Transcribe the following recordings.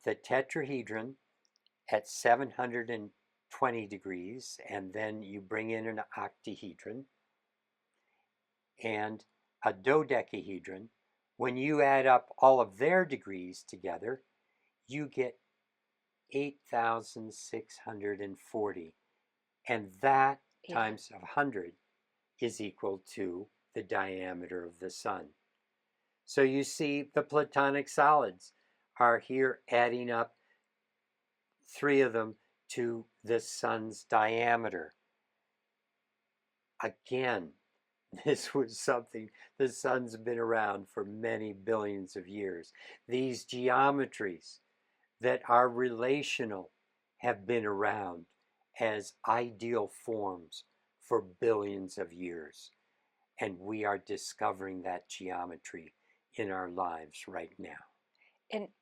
the tetrahedron at 720 degrees, and then you bring in an octahedron and a dodecahedron. When you add up all of their degrees together, you get 8,640. And that times 100 is equal to the diameter of the sun. So you see the Platonic solids are here adding up, 3 of them, to the sun's diameter. Again, this was something, the sun's been around for many billions of years. These geometries that are relational have been around as ideal forms for billions of years. And we are discovering that geometry in our lives right now.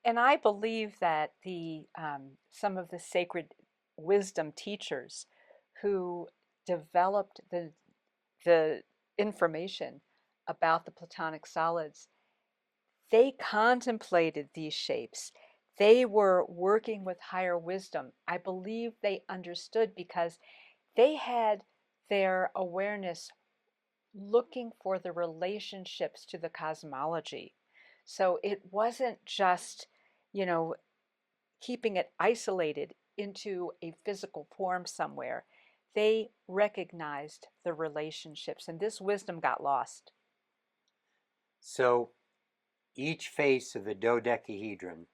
And I believe that some of the sacred wisdom teachers who developed the information about the Platonic solids, they contemplated these shapes. They were working with higher wisdom. I believe they understood because they had their awareness looking for the relationships to the cosmology. So it wasn't just, keeping it isolated into a physical form somewhere. They recognized the relationships, and this wisdom got lost. So each face of the dodecahedron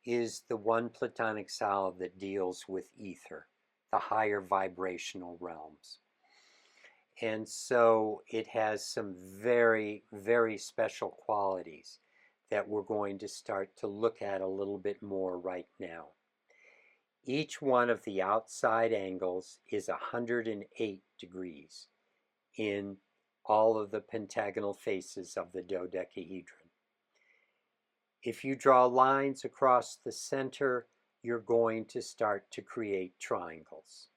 is the one Platonic solid that deals with ether, the higher vibrational realms. And so it has some very, very special qualities that we're going to start to look at a little bit more right now. Each one of the outside angles is 108 degrees in all of the pentagonal faces of the dodecahedron. If you draw lines across the center, you're going to start to create triangles.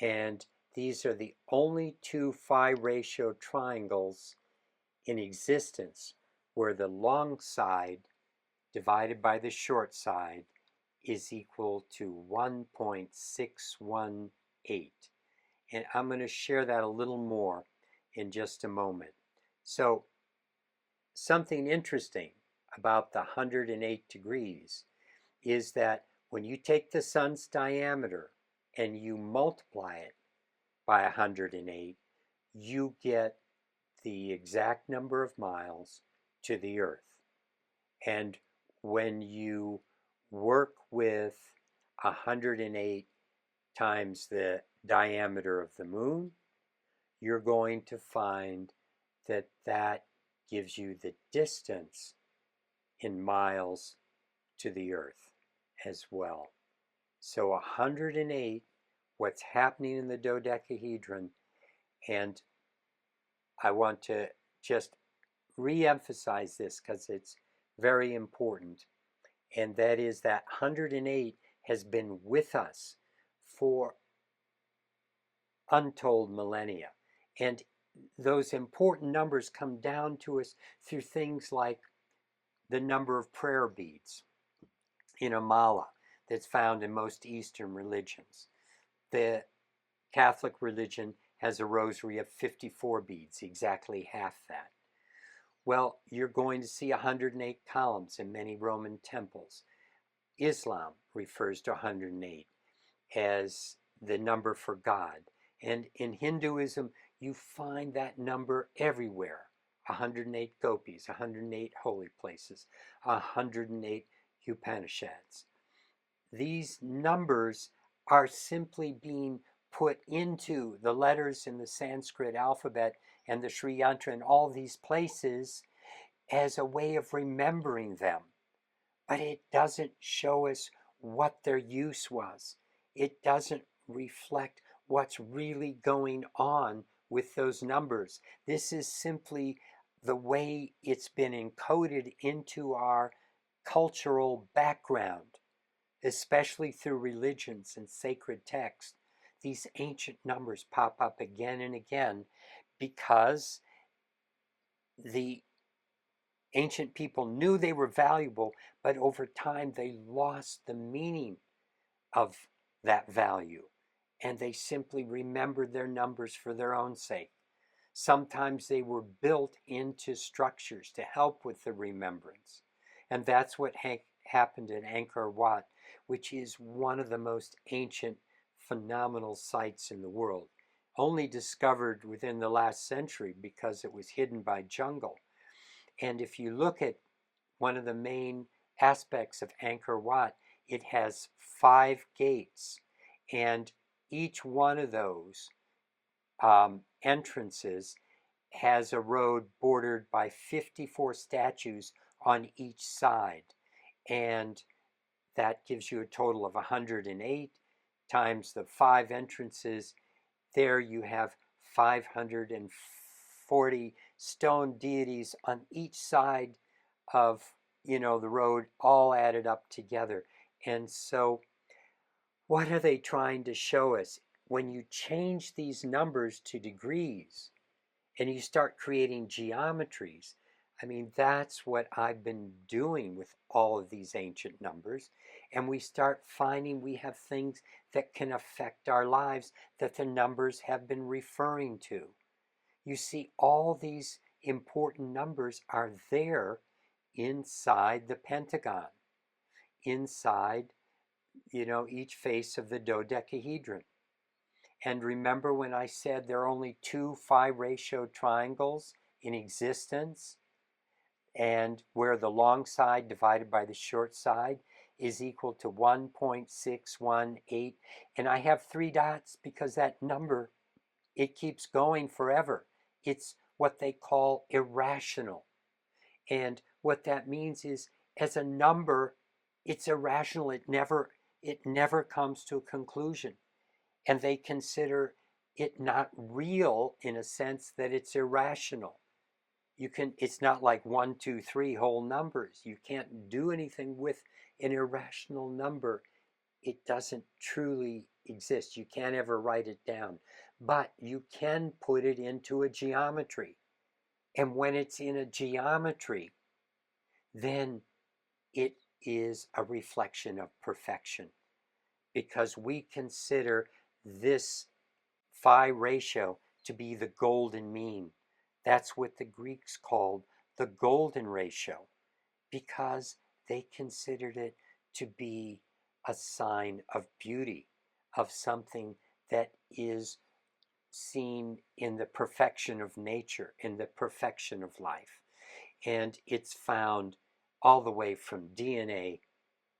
And these are the only 2 phi ratio triangles in existence where the long side divided by the short side is equal to 1.618. And I'm going to share that a little more in just a moment. So something interesting about the 108 degrees is that when you take the sun's diameter and you multiply it by 108, you get the exact number of miles to the Earth. And when you work with 108 times the diameter of the moon, you're going to find that that gives you the distance in miles to the Earth as well. So 108, what's happening in the dodecahedron, and I want to just re-emphasize this because it's very important, and that is that 108 has been with us for untold millennia. And those important numbers come down to us through things like the number of prayer beads in a mala that's found in most Eastern religions. The Catholic religion has a rosary of 54 beads, exactly half that. Well, you're going to see 108 columns in many Roman temples. Islam refers to 108 as the number for God. And in Hinduism, you find that number everywhere. 108 gopis, 108 holy places, 108 Upanishads. These numbers are simply being put into the letters in the Sanskrit alphabet and the Sri Yantra and all these places as a way of remembering them. But it doesn't show us what their use was. It doesn't reflect what's really going on with those numbers. This is simply the way it's been encoded into our cultural background, especially through religions and sacred texts. These ancient numbers pop up again and again because the Ancient people knew they were valuable, but over time they lost the meaning of that value, and they simply remembered their numbers for their own sake. Sometimes they were built into structures to help with the remembrance. And that's what happened at Angkor Wat, which is one of the most ancient, phenomenal sites in the world. Only discovered within the last century because it was hidden by jungle. And if you look at one of the main aspects of Angkor Wat, it has 5 gates. And each one of those entrances has a road bordered by 54 statues on each side. And that gives you a total of 108 times the 5 entrances. There you have 540 stone deities on each side of, the road, all added up together. And so what are they trying to show us? When you change these numbers to degrees and you start creating geometries, I mean, that's what I've been doing with all of these ancient numbers. And we start finding we have things that can affect our lives that the numbers have been referring to. You see, all these important numbers are there inside the pentagon, inside, each face of the dodecahedron. And remember when I said there are only 2 phi ratio triangles in existence, and where the long side divided by the short side is equal to 1.618. And I have 3 dots because that number, it keeps going forever. It's what they call irrational. And what that means is, as a number, it's irrational. It never comes to a conclusion. And they consider it not real in a sense that it's irrational. It's not like 1, 2, 3 whole numbers. You can't do anything with an irrational number. It doesn't truly exist. You can't ever write it down. But you can put it into a geometry. And when it's in a geometry, then it is a reflection of perfection. Because we consider this phi ratio to be the golden mean. That's what the Greeks called the golden ratio, because they considered it to be a sign of beauty, of something that is seen in the perfection of nature, in the perfection of life. And it's found all the way from DNA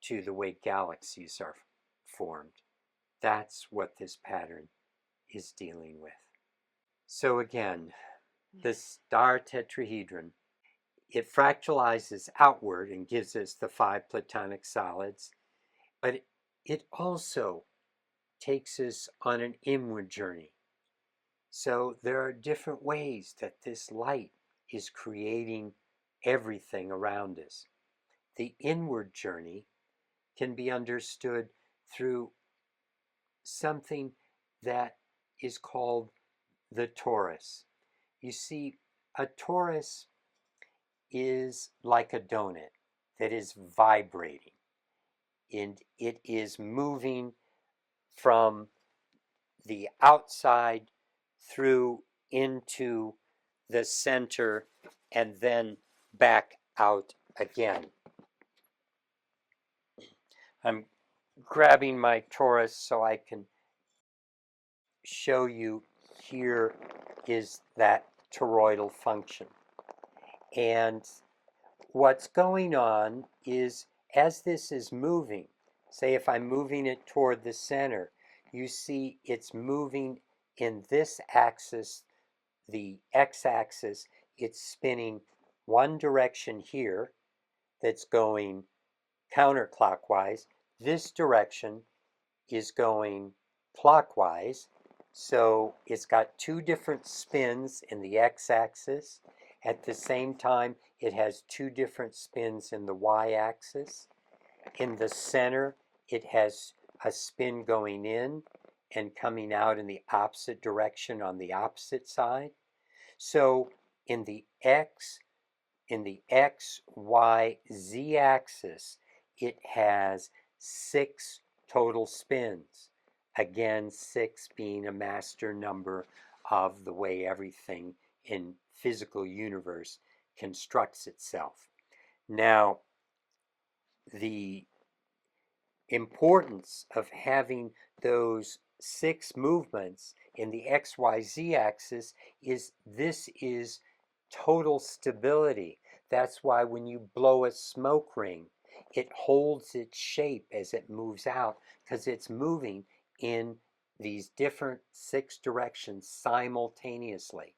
to the way galaxies are formed. That's what this pattern is dealing with. So again, the star tetrahedron, it fractalizes outward and gives us the 5 Platonic solids, but it also takes us on an inward journey. So there are different ways that this light is creating everything around us. The inward journey can be understood through something that is called the torus. You see, a torus is like a donut that is vibrating, and it is moving from the outside through into the center and then back out again. I'm grabbing my torus so I can show you. Here is that toroidal function. And what's going on is, as this is moving, say if I'm moving it toward the center, you see it's moving in this axis, the x-axis. It's spinning one direction here that's going counterclockwise. This direction is going clockwise. So it's got 2 different spins in the x-axis. At the same time, it has 2 different spins in the y-axis. In the center, it has a spin going in and coming out in the opposite direction on the opposite side. So in the x, in the X, Y, Z axis, it has 6 total spins. Again, 6 being a master number of the way everything in physical universe constructs itself. Now, the importance of having those 6 movements in the XYZ axis is this is total stability. That's why when you blow a smoke ring, it holds its shape as it moves out because it's moving in these different 6 directions simultaneously.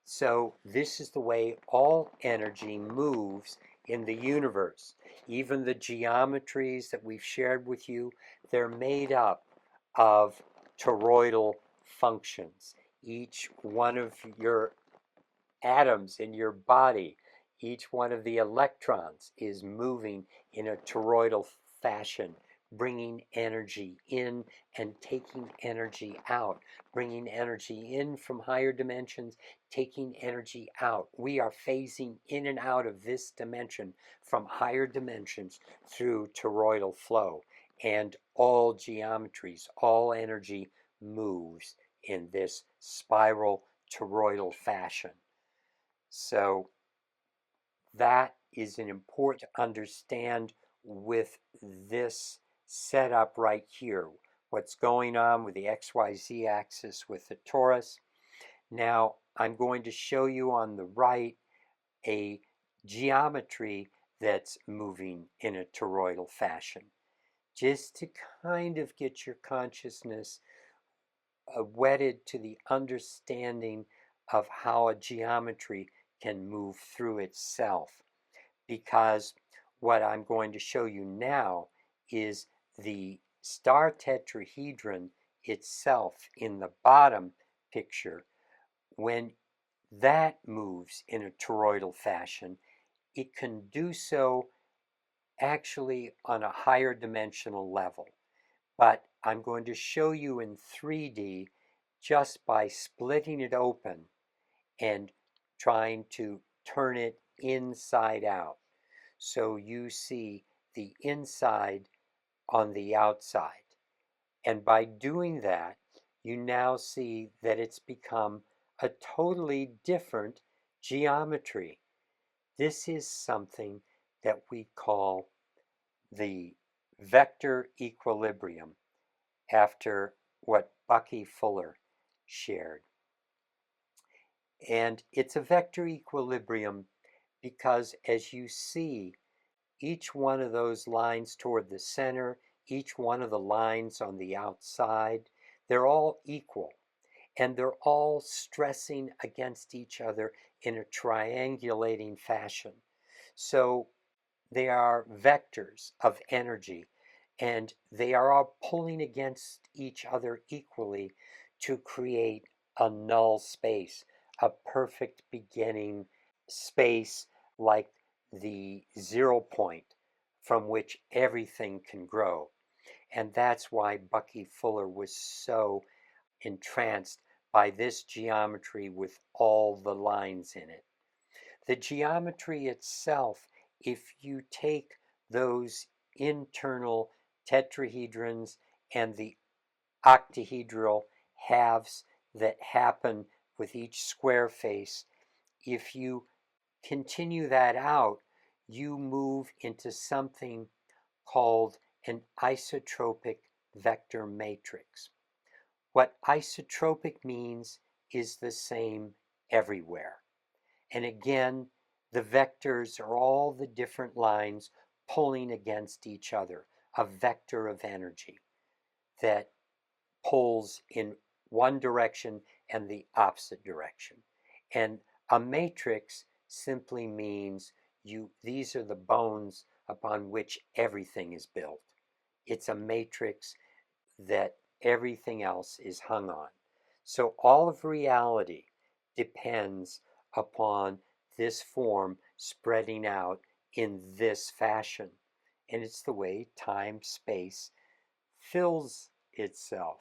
So this is the way all energy moves in the universe. Even the geometries that we've shared with you, they're made up of toroidal functions. Each one of your atoms in your body, each one of the electrons is moving in a toroidal fashion, bringing energy in and taking energy out, bringing energy in from higher dimensions, taking energy out. We are phasing in and out of this dimension from higher dimensions through toroidal flow. And all geometries, all energy moves in this spiral toroidal fashion. So that is an important to understand with this setup right here. What's going on with the XYZ axis with the torus. Now I'm going to show you on the right a geometry that's moving in a toroidal fashion, just to kind of get your consciousness wedded to the understanding of how a geometry can move through itself. Because what I'm going to show you now is the star tetrahedron itself in the bottom picture. When that moves in a toroidal fashion, it can do so actually on a higher dimensional level. But I'm going to show you in 3D just by splitting it open and trying to turn it inside out. So you see the inside on the outside. And by doing that, you now see that it's become a totally different geometry. This is something that we call the vector equilibrium, after what Bucky Fuller shared. And it's a vector equilibrium because, as you see, each one of those lines toward the center, each one of the lines on the outside, they're all equal. And they're all stressing against each other in a triangulating fashion. So they are vectors of energy, and they are all pulling against each other equally to create a null space, a perfect beginning space, like the 0 point from which everything can grow. And that's why Bucky Fuller was so entranced by this geometry with all the lines in it. The geometry itself, if you take those internal tetrahedrons and the octahedral halves that happen with each square face, if you continue that out, you move into something called an isotropic vector matrix. What isotropic means is the same everywhere. And again, the vectors are all the different lines pulling against each other, a vector of energy that pulls in one direction and the opposite direction. And a matrix simply means these are the bones upon which everything is built. It's a matrix that everything else is hung on. So all of reality depends upon this form spreading out in this fashion. And it's the way time space fills itself.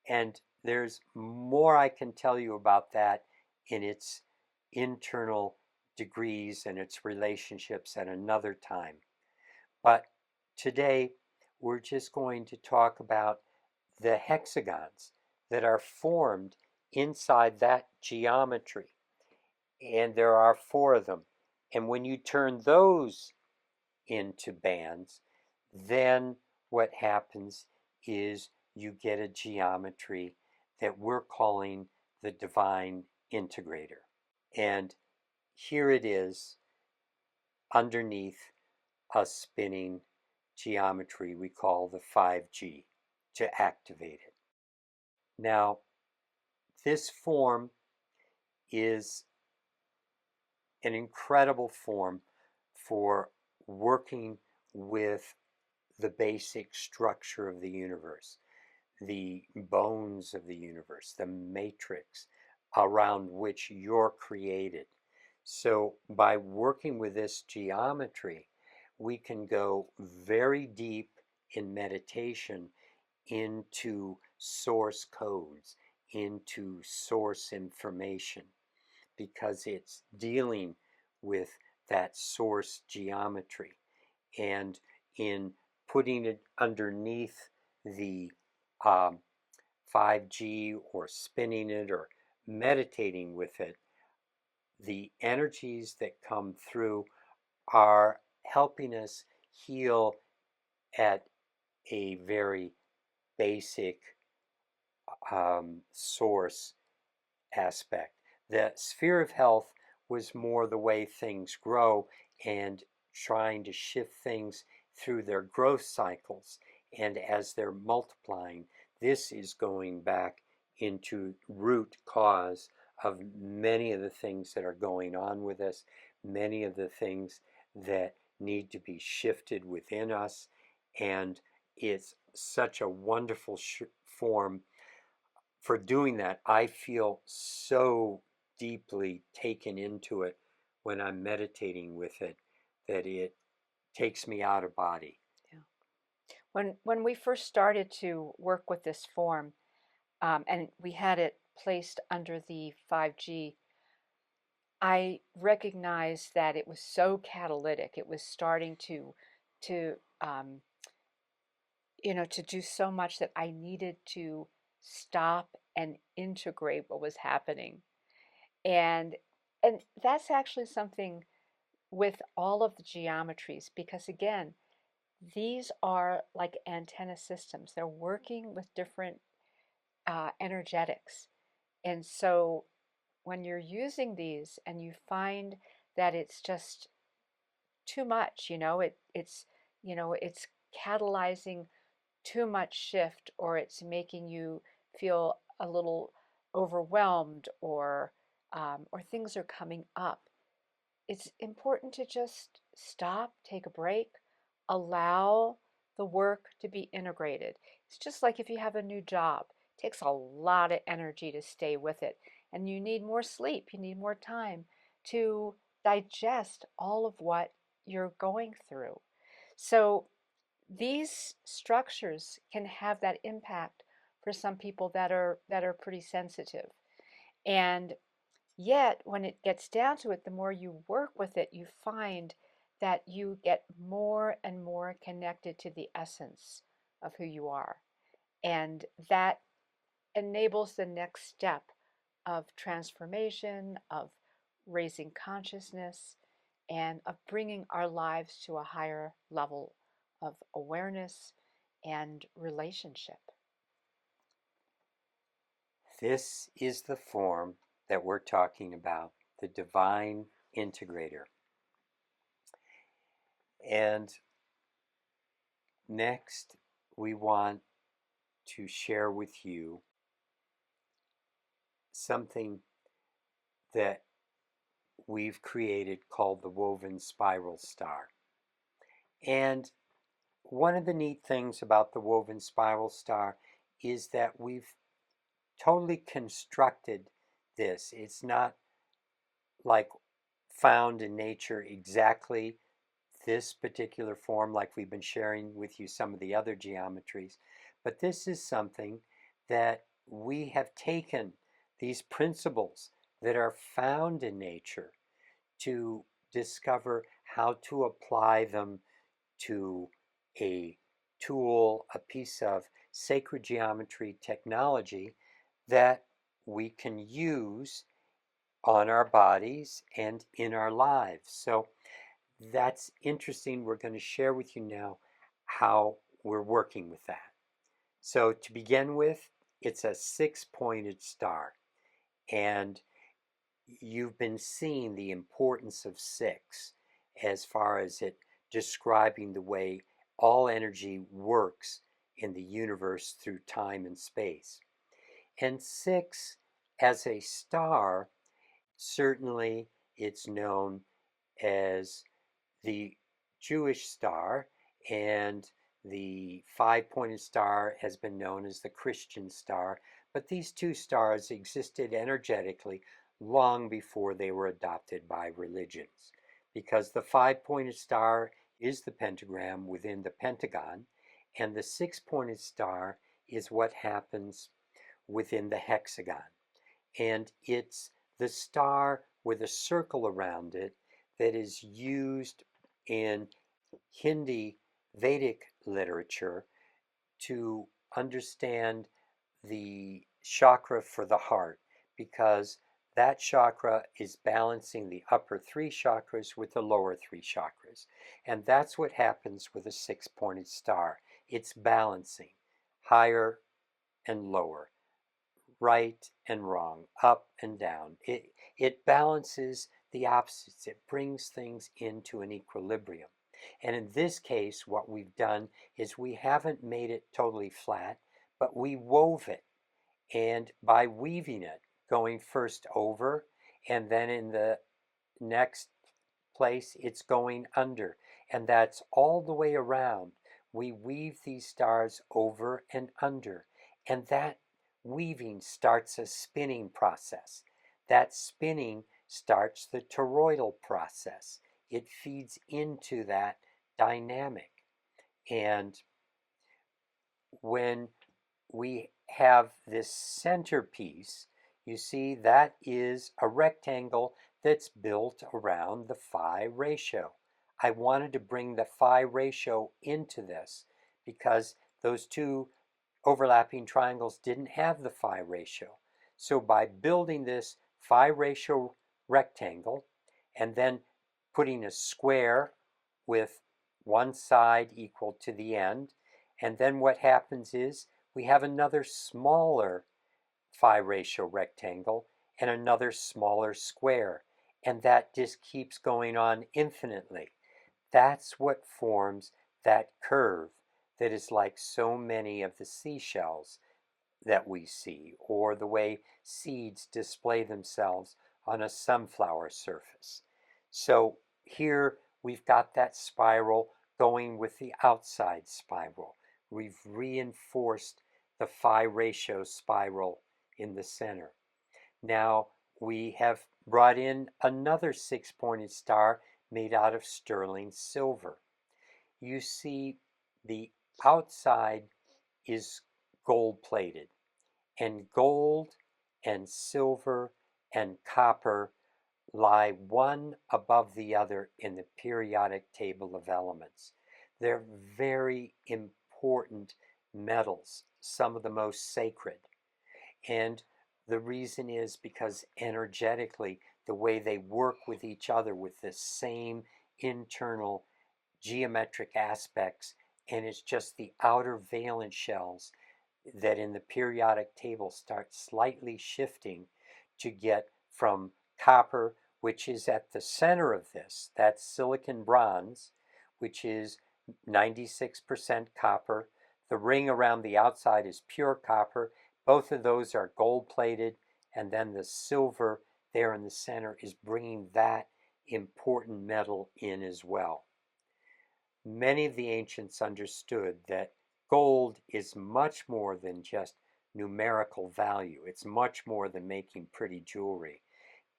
And there's more I can tell you about that in its internal degrees and its relationships at another time. But today, we're just going to talk about the hexagons that are formed inside that geometry. And there are 4 of them. And when you turn those into bands, then what happens is you get a geometry that we're calling the divine integrator. And here it is underneath a spinning geometry we call the 5G to activate it. Now, this form is an incredible form for working with the basic structure of the universe, the bones of the universe, the matrix around which you're created. So by working with this geometry, we can go very deep in meditation into source codes, into source information, because it's dealing with that source geometry. And in putting it underneath the 5G or spinning it or meditating with it, the energies that come through are helping us heal at a very basic source aspect. The sphere of health was more the way things grow and trying to shift things through their growth cycles. And as they're multiplying, this is going back into root cause of many of the things that are going on with us, many of the things that need to be shifted within us. And it's such a wonderful form for doing that. I feel so deeply taken into it when I'm meditating with it that it takes me out of body. Yeah. When we first started to work with this form, and we had it placed under the 5G, I recognized that it was so catalytic. It was starting to to do so much that I needed to stop and integrate what was happening. And and that's actually something with all of the geometries, because again, these are like antenna systems. They're working with different energetics. And so when you're using these and you find that it's just too much, it's catalyzing too much shift, or it's making you feel a little overwhelmed, or things are coming up, it's important to just stop, take a break, allow the work to be integrated. It's just like if you have a new job, it takes a lot of energy to stay with it, and you need more sleep, you need more time to digest all of what you're going through. So these structures can have that impact for some people that are pretty sensitive. And yet, when it gets down to it, the more you work with it, you find that you get more and more connected to the essence of who you are. And that enables the next step of transformation, of raising consciousness, and of bringing our lives to a higher level of awareness and relationship. This is the form that we're talking about, the divine integrator. And next, we want to share with you something that we've created called the woven spiral star. And one of the neat things about the woven spiral star is that we've totally constructed this. It's not like found in nature exactly this particular form like we've been sharing with you some of the other geometries, but this is something that we have taken these principles that are found in nature to discover how to apply them to a tool, a piece of sacred geometry technology that we can use on our bodies and in our lives. So that's interesting. We're going to share with you now how we're working with that. So to begin with, it's a 6-pointed star. And you've been seeing the importance of 6 as far as it describing the way all energy works in the universe through time and space. And 6 as a star, certainly it's known as the Jewish star, and the 5-pointed star has been known as the Christian star. But these two stars existed energetically long before they were adopted by religions, because the 5-pointed star is the pentagram within the pentagon, and the 6-pointed star is what happens within the hexagon. And it's the star with a circle around it that is used in Hindi Vedic literature to understand the chakra for the heart, because that chakra is balancing the upper 3 chakras with the lower 3 chakras. And that's what happens with a 6-pointed star. It's balancing higher and lower, right and wrong, up and down. It balances the opposites. It brings things into an equilibrium. And in this case, what we've done is we haven't made it totally flat, but we wove it. And by weaving it, going first over, and then in the next place, it's going under. And that's all the way around. We weave these stars over and under. And that weaving starts a spinning process. That spinning starts the toroidal process. It feeds into that dynamic. And when we have this centerpiece, you see that is a rectangle that's built around the phi ratio. I wanted to bring the phi ratio into this because those two overlapping triangles didn't have the phi ratio. So by building this phi ratio rectangle and then putting a square with one side equal to the end, and then what happens is we have another smaller phi ratio rectangle and another smaller square, and that just keeps going on infinitely. That's what forms that curve that is like so many of the seashells that we see, or the way seeds display themselves on a sunflower surface. So here we've got that spiral going with the outside spiral. We've reinforced the phi ratio spiral in the center. Now we have brought in another 6-pointed star made out of sterling silver. You see the outside is gold plated, and gold and silver and copper lie one above the other in the periodic table of elements. They're very important metals, some of the most sacred. And the reason is because energetically, the way they work with each other with the same internal geometric aspects, and it's just the outer valence shells that in the periodic table start slightly shifting to get from copper, which is at the center of this, that's silicon bronze, which is 96% copper. The ring around the outside is pure copper. Both of those are gold plated, and then the silver there in the center is bringing that important metal in as well. Many of the ancients understood that gold is much more than just numerical value. It's much more than making pretty jewelry.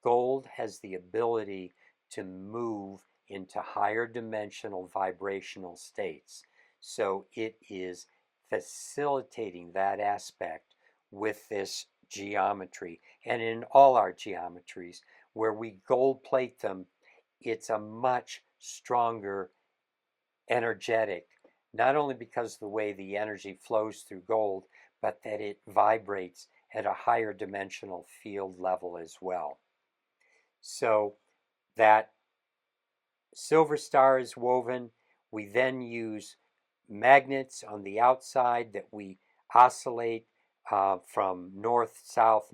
Gold has the ability to move into higher dimensional vibrational states. So it is facilitating that aspect with this geometry, and in all our geometries, where we gold plate them, it's a much stronger energetic, not only because of the way the energy flows through gold, but that it vibrates at a higher dimensional field level as well. So that silver star is woven. We then use magnets on the outside that we oscillate from north, south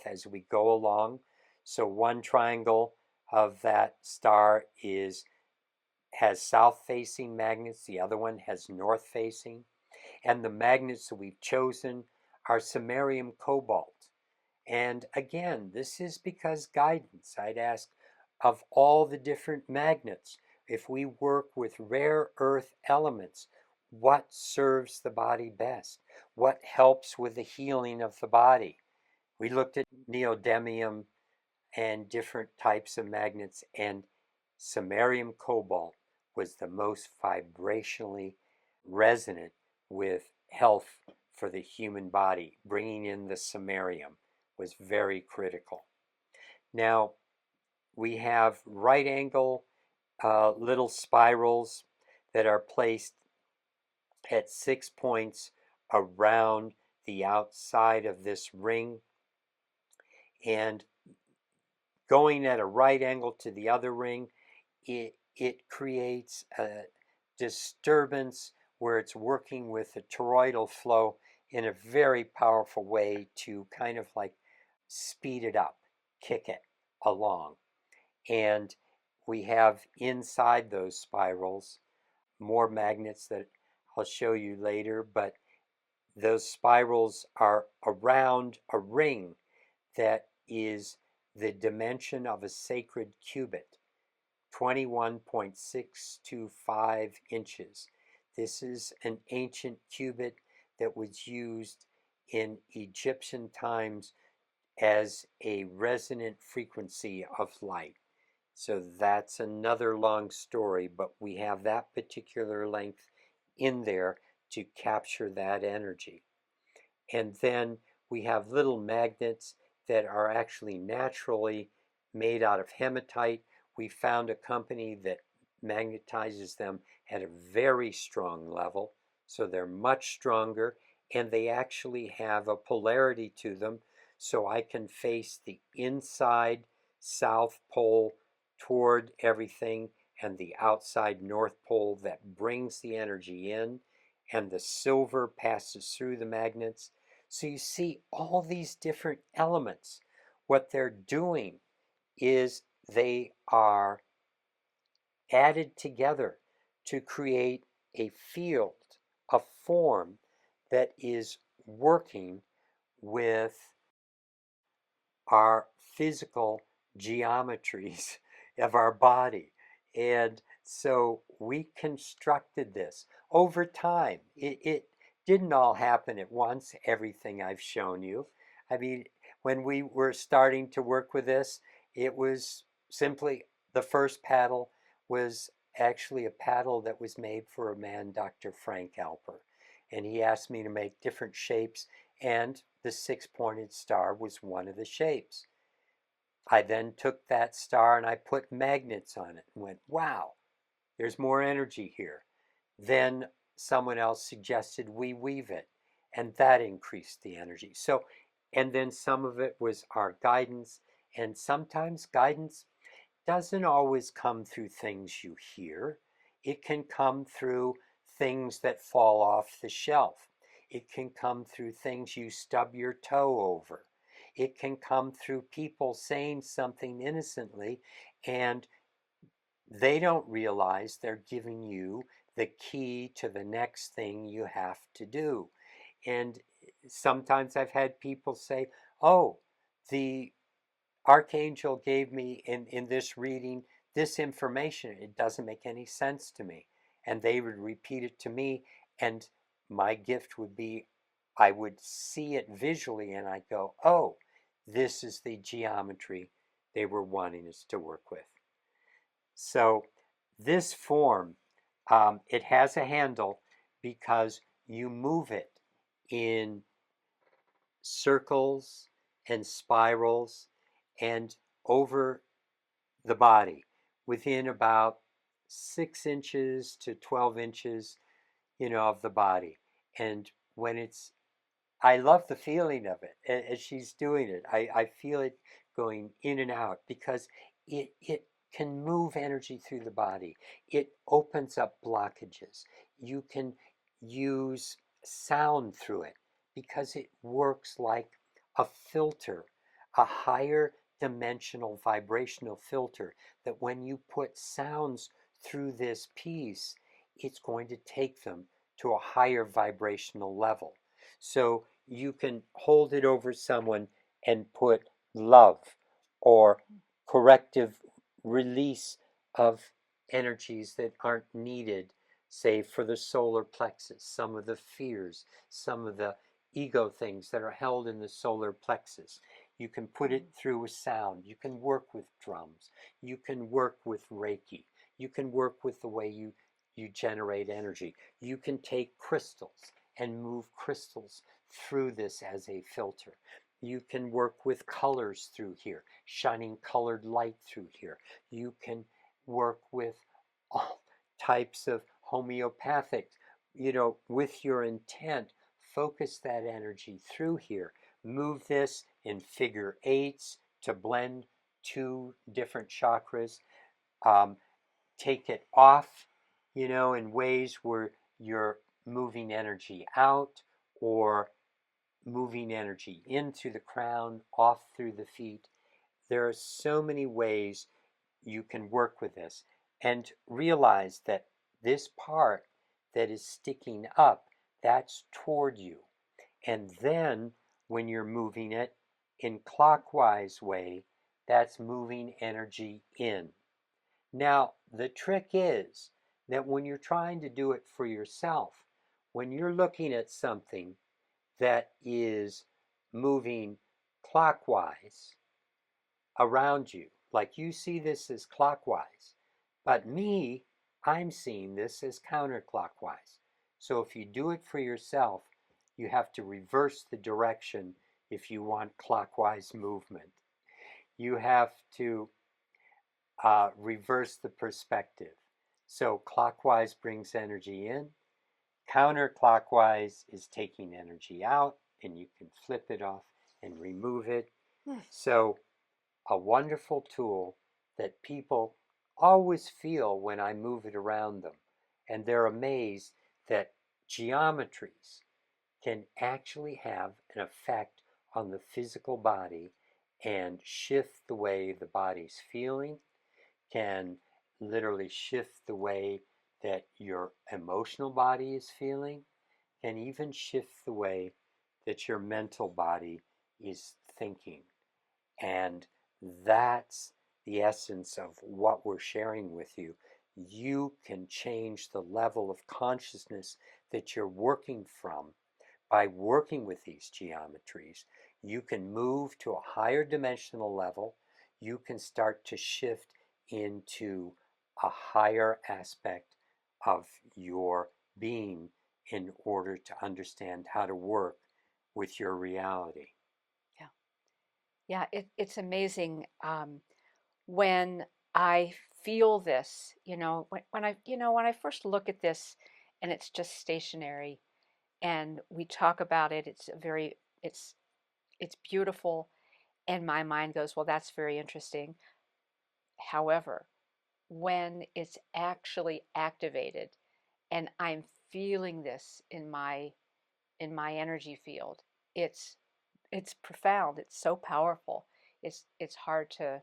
as we go along. So one triangle of that star has south-facing magnets, the other one has north-facing. And the magnets that we've chosen are samarium cobalt. And again, this is because guidance. I'd ask, of all the different magnets, if we work with rare earth elements, what serves the body best? What helps with the healing of the body? We looked at neodymium and different types of magnets, and samarium cobalt was the most vibrationally resonant with health for the human body. Bringing in the samarium was very critical. Now, we have right angle little spirals that are placed at 6 points around the outside of this ring, and going at a right angle to the other ring, it creates a disturbance where it's working with the toroidal flow in a very powerful way to kind of like speed it up, kick it along. And we have inside those spirals more magnets that I'll show you later, but those spirals are around a ring that is the dimension of a sacred cubit, 21.625 inches. This is an ancient cubit that was used in Egyptian times as a resonant frequency of light. So that's another long story, but we have that particular length in there to capture that energy. And then we have little magnets that are actually naturally made out of hematite. We found a company that magnetizes them at a very strong level, so they're much stronger, and they actually have a polarity to them, so I can face the inside south pole toward everything and the outside north pole that brings the energy in, and the silver passes through the magnets. So you see all these different elements. What they're doing is they are added together to create a field, a form that is working with our physical geometries of our body. And so we constructed this over time. It didn't all happen at once, everything I've shown you. I mean, when we were starting to work with this, it was simply the first paddle was actually a paddle that was made for a man, Dr. Frank Alper. And he asked me to make different shapes, and the six-pointed star was one of the shapes. I then took that star and I put magnets on it and went, wow, there's more energy here. Then someone else suggested we weave it, and that increased the energy. So, and then some of it was our guidance, and sometimes guidance doesn't always come through things you hear. It can come through things that fall off the shelf. It can come through things you stub your toe over. It can come through people saying something innocently, and they don't realize they're giving you the key to the next thing you have to do. And sometimes I've had people say, oh, the Archangel gave me in this reading this information. It doesn't make any sense to me. And they would repeat it to me, and my gift would be I would see it visually and I go, oh, this is the geometry they were wanting us to work with. So this form, it has a handle because you move it in circles and spirals and over the body within about 6 inches to 12 inches, of the body. And when it's, I love the feeling of it as she's doing it. I feel it going in and out because it can move energy through the body. It opens up blockages. You can use sound through it because it works like a filter, a higher dimensional vibrational filter that when you put sounds through this piece, it's going to take them to a higher vibrational level. So you can hold it over someone and put love or corrective release of energies that aren't needed, say for the solar plexus, some of the fears, some of the ego things that are held in the solar plexus. You can put it through a sound. You can work with drums. You can work with Reiki. You can work with the way you generate energy. You can take crystals and move crystals through this as a filter. You can work with colors through here, shining colored light through here. You can work with all types of homeopathic, with your intent, focus that energy through here. Move this in figure eights to blend two different chakras. Take it off, in ways where you're moving energy out or moving energy into the crown, off through the feet. There are so many ways you can work with this and realize that this part that is sticking up, that's toward you. And then when you're moving it in clockwise way, that's moving energy in. Now, the trick is that when you're trying to do it for yourself, when you're looking at something that is moving clockwise around you, like you see this as clockwise, but me, I'm seeing this as counterclockwise. So if you do it for yourself, you have to reverse the direction if you want clockwise movement. You have to reverse the perspective. So clockwise brings energy in, counterclockwise is taking energy out, and you can flip it off and remove it. So a wonderful tool that people always feel when I move it around them. And they're amazed that geometries can actually have an effect on the physical body and shift the way the body's feeling, can literally shift the way that your emotional body is feeling, can even shift the way that your mental body is thinking. And that's the essence of what we're sharing with you. You can change the level of consciousness that you're working from by working with these geometries. You can move to a higher dimensional level. You can start to shift into a higher aspect of your being in order to understand how to work with your reality. Yeah, it's amazing when I feel this. When I first look at this, and it's just stationary, and we talk about it. It's beautiful, and my mind goes, well, that's very interesting. However, when it's actually activated, and I'm feeling this in my energy field, it's it's profound. It's so powerful. It's hard to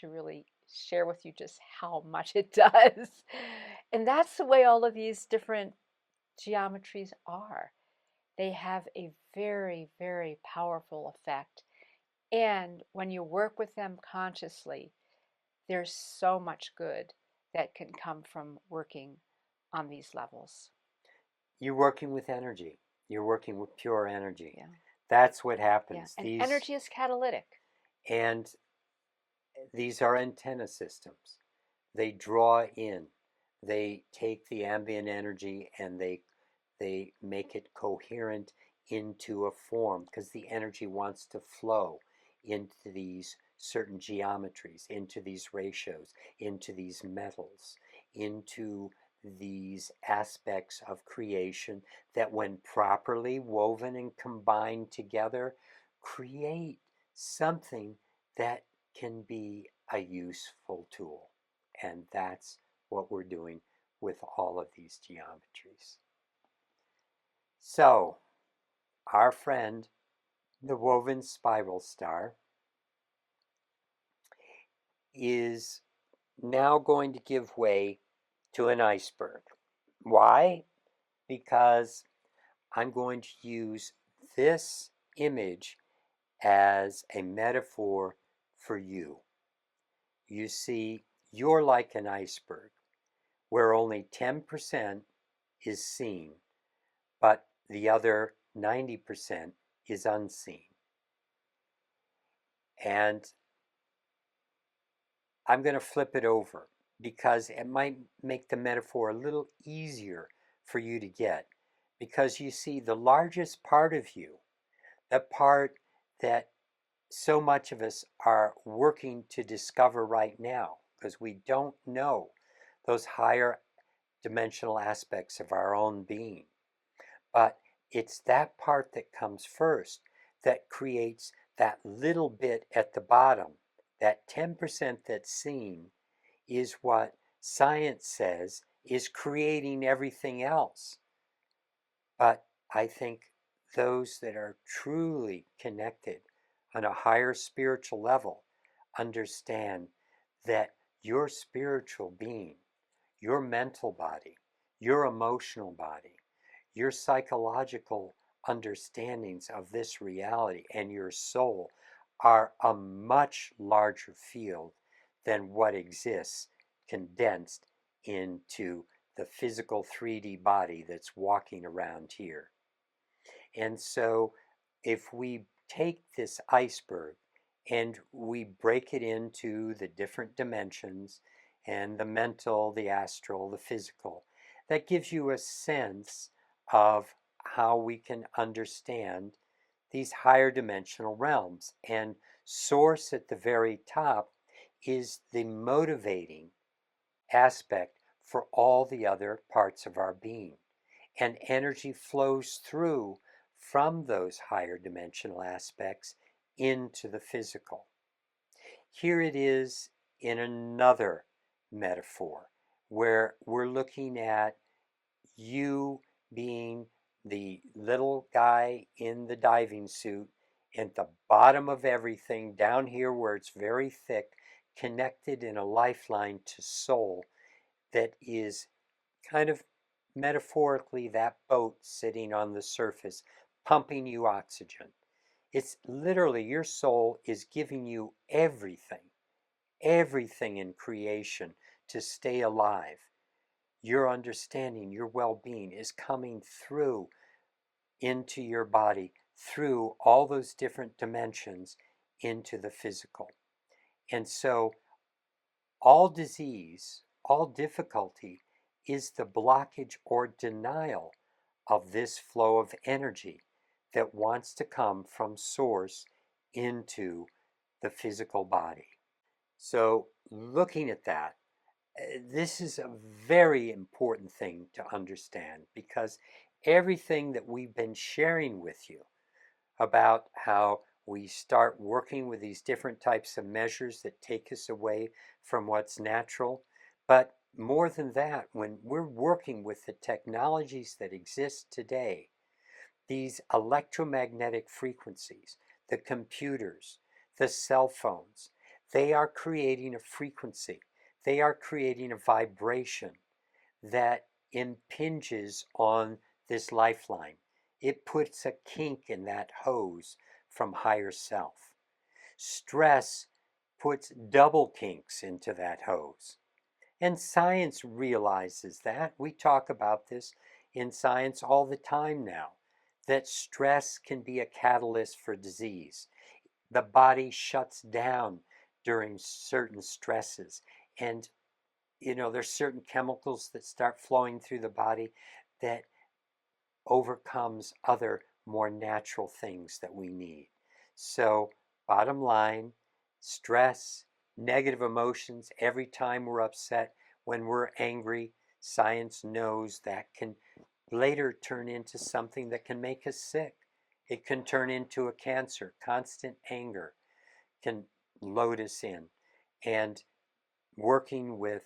really share with you just how much it does. And that's the way all of these different geometries are. They have a very, very powerful effect. And when you work with them consciously, there's so much good that can come from working on these levels. You're working with energy. You're working with pure energy. Yeah. That's what Yeah. happens. And energy is catalytic. And these are antenna systems. They draw in. They take the ambient energy and they make it coherent into a form because the energy wants to flow into these certain geometries, into these ratios, into these metals, into these aspects of creation that, when properly woven and combined together, create something that can be a useful tool. And that's what we're doing with all of these geometries. So, our friend, the woven spiral star, is now going to give way to an iceberg. Why? Because I'm going to use this image as a metaphor for you. You see, you're like an iceberg where only 10% is seen, but the other 90% is unseen. And I'm going to flip it over because it might make the metaphor a little easier for you to get. Because you see, the largest part of you, the part that so much of us are working to discover right now, because we don't know those higher dimensional aspects of our own being. But it's that part that comes first that creates that little bit at the bottom. That 10% that's seen is what science says is creating everything else. But I think those that are truly connected on a higher spiritual level understand that your spiritual being, your mental body, your emotional body, your psychological understandings of this reality, and your soul are a much larger field than what exists condensed into the physical 3D body that's walking around here. And so if we take this iceberg and we break it into the different dimensions and the mental, the astral, the physical, that gives you a sense of how we can understand these higher dimensional realms. And source at the very top is the motivating aspect for all the other parts of our being. And energy flows through from those higher dimensional aspects into the physical. Here it is in another metaphor where we're looking at you being the little guy in the diving suit at the bottom of everything down here where it's very thick, connected in a lifeline to soul that is kind of metaphorically that boat sitting on the surface pumping you oxygen. It's literally your soul is giving you everything in creation to stay alive. Your understanding, your well-being is coming through into your body through all those different dimensions into the physical. And so all disease, all difficulty is the blockage or denial of this flow of energy that wants to come from source into the physical body. So looking at that, this is a very important thing to understand because everything that we've been sharing with you about how we start working with these different types of measures that take us away from what's natural. But more than that, when we're working with the technologies that exist today, these electromagnetic frequencies, the computers, the cell phones, they are creating a frequency. They are creating a vibration that impinges on this lifeline. It puts a kink in that hose from higher self. Stress puts double kinks into that hose. And science realizes that. We talk about this in science all the time now, that stress can be a catalyst for disease. The body shuts down during certain stresses. And, there's certain chemicals that start flowing through the body that overcomes other more natural things that we need. So, bottom line, stress, negative emotions, every time we're upset, when we're angry, science knows that can later turn into something that can make us sick. It can turn into a cancer. Constant anger can load us in. And working with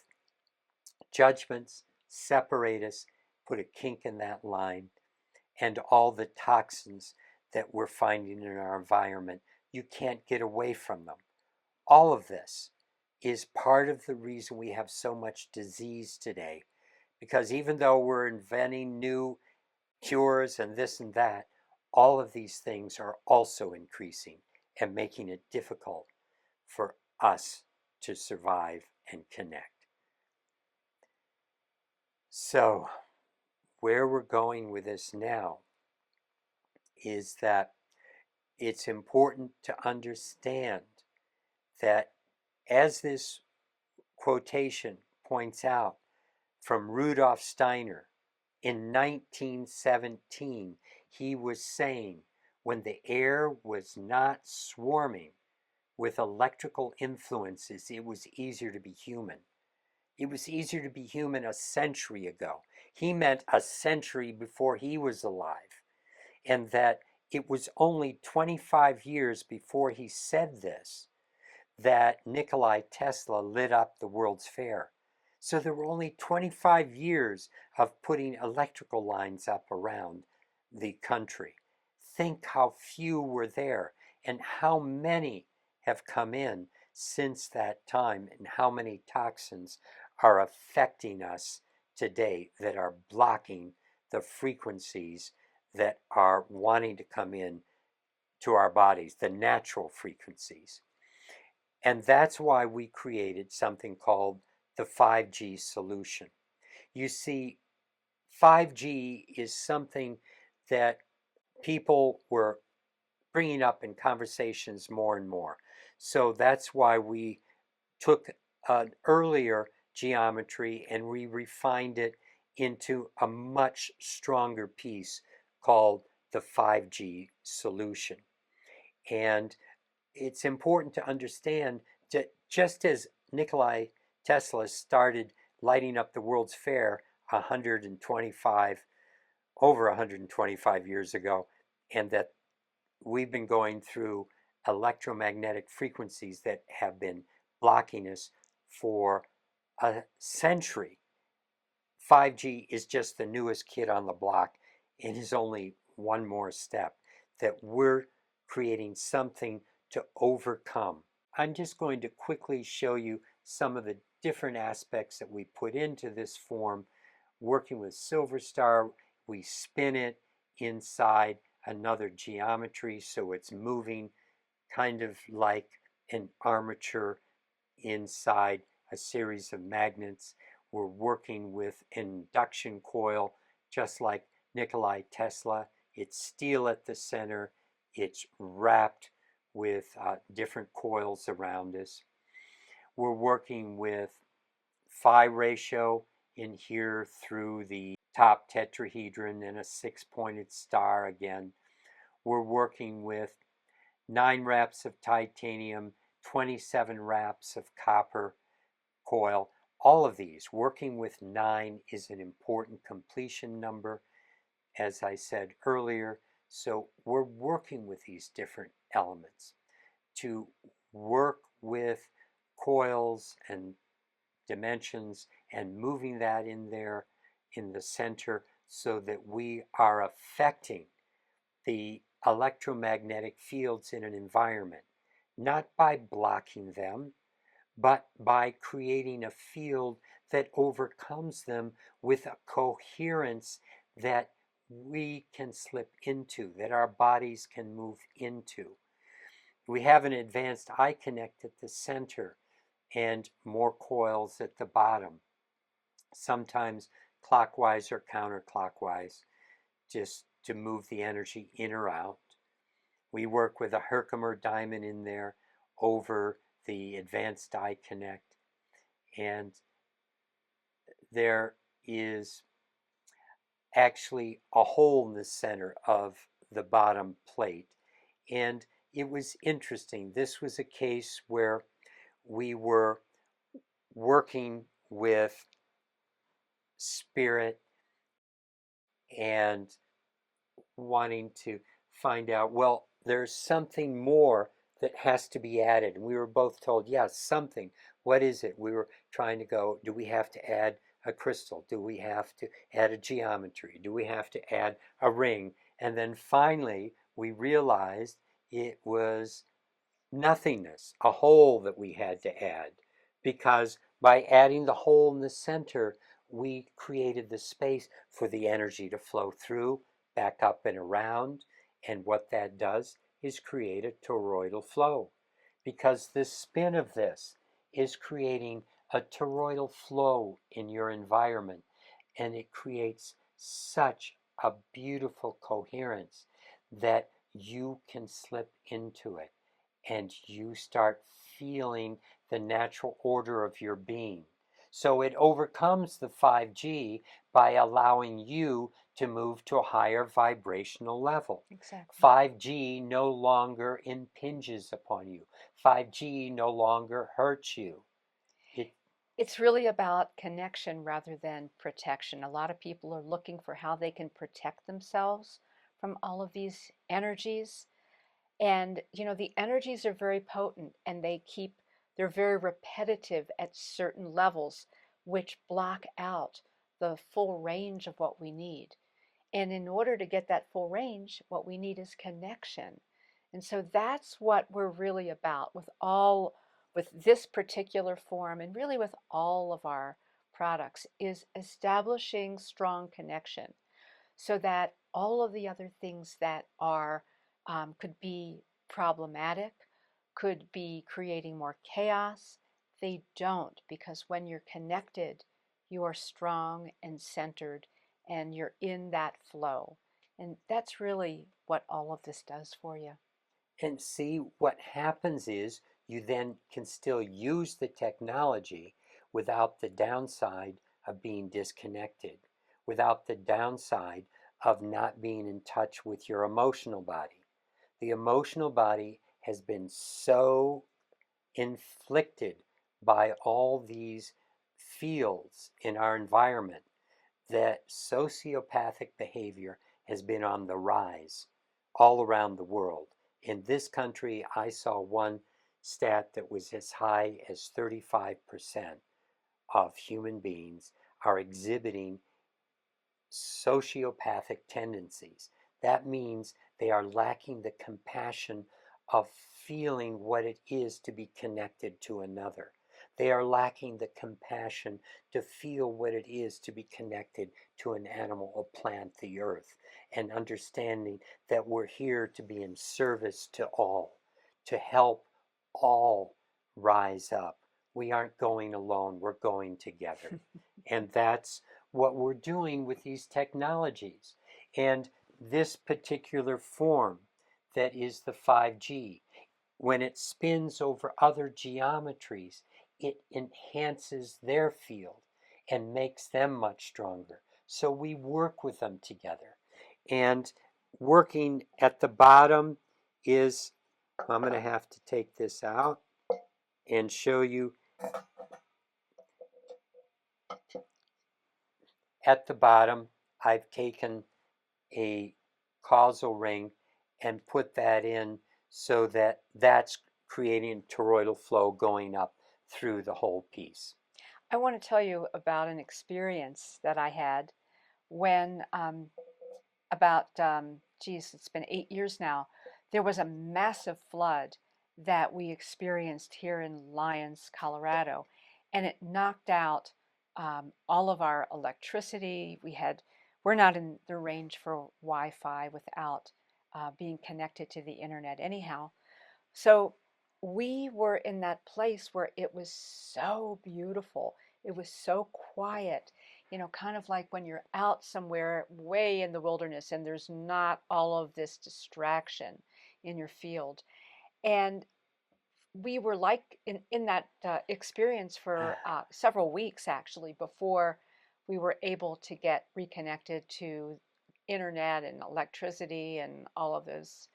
judgments separate us, put a kink in that line, and all the toxins that we're finding in our environment, you can't get away from them. All of this is part of the reason we have so much disease today, because even though we're inventing new cures and this and that, all of these things are also increasing and making it difficult for us to survive and connect. So, where we're going with this now is that it's important to understand that, as this quotation points out from Rudolf Steiner in 1917, he was saying when the air was not swarming with electrical influences, it was easier to be human. It was easier to be human a century ago. He meant a century before he was alive. And that it was only 25 years before he said this that Nikola Tesla lit up the World's Fair. So there were only 25 years of putting electrical lines up around the country. Think how few were there and how many have come in since that time, and how many toxins are affecting us today that are blocking the frequencies that are wanting to come in to our bodies, the natural frequencies. And that's why we created something called the 5G solution. You see, 5G is something that people were bringing up in conversations more and more. So that's why we took an earlier geometry and we refined it into a much stronger piece called the 5G solution. And it's important to understand that just as Nikola Tesla started lighting up the World's Fair 125, over 125 years ago, and that we've been going through electromagnetic frequencies that have been blocking us for a century. 5G is just the newest kid on the block. It is only one more step that we're creating something to overcome. I'm just going to quickly show you some of the different aspects that we put into this form. Working with Silver Star, we spin it inside another geometry, so it's moving kind of like an armature inside a series of magnets. We're working with an induction coil, just like Nikola Tesla. It's steel at the center. It's wrapped with different coils around us. We're working with phi ratio in here through the top tetrahedron and a 6-pointed star again. We're working with 9 wraps of titanium, 27 wraps of copper coil. All of these, working with 9 is an important completion number, as I said earlier. So we're working with these different elements to work with coils and dimensions and moving that in there in the center so that we are affecting the electromagnetic fields in an environment, not by blocking them, but by creating a field that overcomes them with a coherence that we can slip into, that our bodies can move into. We have an advanced eye connect at the center and more coils at the bottom, sometimes clockwise or counterclockwise, just to move the energy in or out. We work with a Herkimer diamond in there over the advanced eye connect, and there is actually a hole in the center of the bottom plate. And it was interesting. This was a case where we were working with spirit and wanting to find out, well, there's something more that has to be added. And we were both told, yes, something. What is it? We were trying to go, do we have to add a crystal? Do we have to add a geometry? Do we have to add a ring? And then finally, we realized it was nothingness, a hole that we had to add. Because by adding the hole in the center, we created the space for the energy to flow through, back up and around. And what that does is create a toroidal flow. Because the spin of this is creating a toroidal flow in your environment. And it creates such a beautiful coherence that you can slip into it and you start feeling the natural order of your being. So it overcomes the 5G by allowing you to move to a higher vibrational level. Exactly. 5G no longer impinges upon you. 5G no longer hurts you. It's really about connection rather than protection. A lot of people are looking for how they can protect themselves from all of these energies. And, the energies are very potent and they're very repetitive at certain levels, which block out the full range of what we need. And in order to get that full range, what we need is connection. And so that's what we're really about with this particular form and really with all of our products is establishing strong connection so that all of the other things that are could be problematic, could be creating more chaos, they don't, because when you're connected, you are strong and centered and you're in that flow. And that's really what all of this does for you. And see, what happens is you then can still use the technology without the downside of being disconnected, without the downside of not being in touch with your emotional body. The emotional body has been so inflicted by all these fields in our environment that sociopathic behavior has been on the rise all around the world. In this country, I saw one stat that was as high as 35% of human beings are exhibiting sociopathic tendencies. That means they are lacking the compassion of feeling what it is to be connected to another. They are lacking the compassion to feel what it is to be connected to an animal, a plant, the earth, and understanding that we're here to be in service to all, to help all rise up. We aren't going alone, we're going together. And that's what we're doing with these technologies. And this particular form that is the 5G, when it spins over other geometries, it enhances their field and makes them much stronger. So we work with them together. And working at the bottom is, I'm going to have to take this out and show you. At the bottom, I've taken a causal ring and put that in so that that's creating toroidal flow going up through the whole piece. I want to tell you about an experience that I had when it's been 8 years now, there was a massive flood that we experienced here in Lyons, Colorado, and it knocked out all of our electricity. We're not in the range for Wi-Fi without being connected to the internet anyhow. So we were in that place where it was so beautiful. It was so quiet, kind of like when you're out somewhere way in the wilderness and there's not all of this distraction in your field. And we were like in that experience for several weeks actually before we were able to get reconnected to internet and electricity and all of those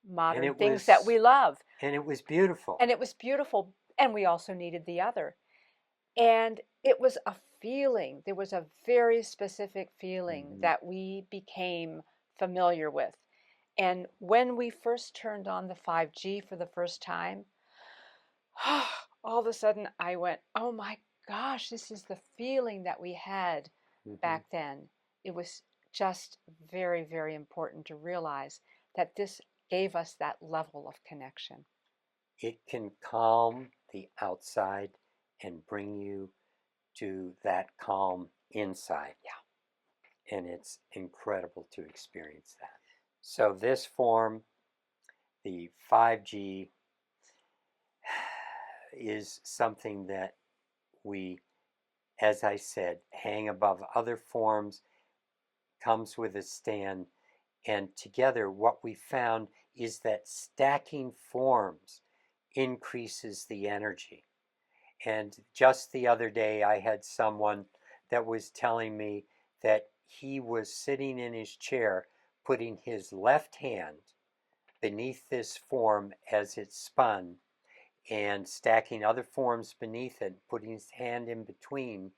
And modern it things that was we love. and it was beautiful. And it was beautiful, and we also needed the other. And it was a feeling. There was a very specific feeling Mhm. that we became familiar with. And when we first turned on the 5G for the first time, all of a sudden I went, oh my gosh, this is the feeling that we had Mhm. back then. It was just very, very important to realize that this gave us that level of connection. It can calm the outside and bring you to that calm inside. Yeah. And it's incredible to experience that. So this form, the 5G, is something that we, as I said, hang above other forms, comes with a stand, and together what we found is that stacking forms increases the energy. And just the other day, I had someone that was telling me that he was sitting in his chair, putting his left hand beneath this form as it spun, and stacking other forms beneath it, putting his hand in between.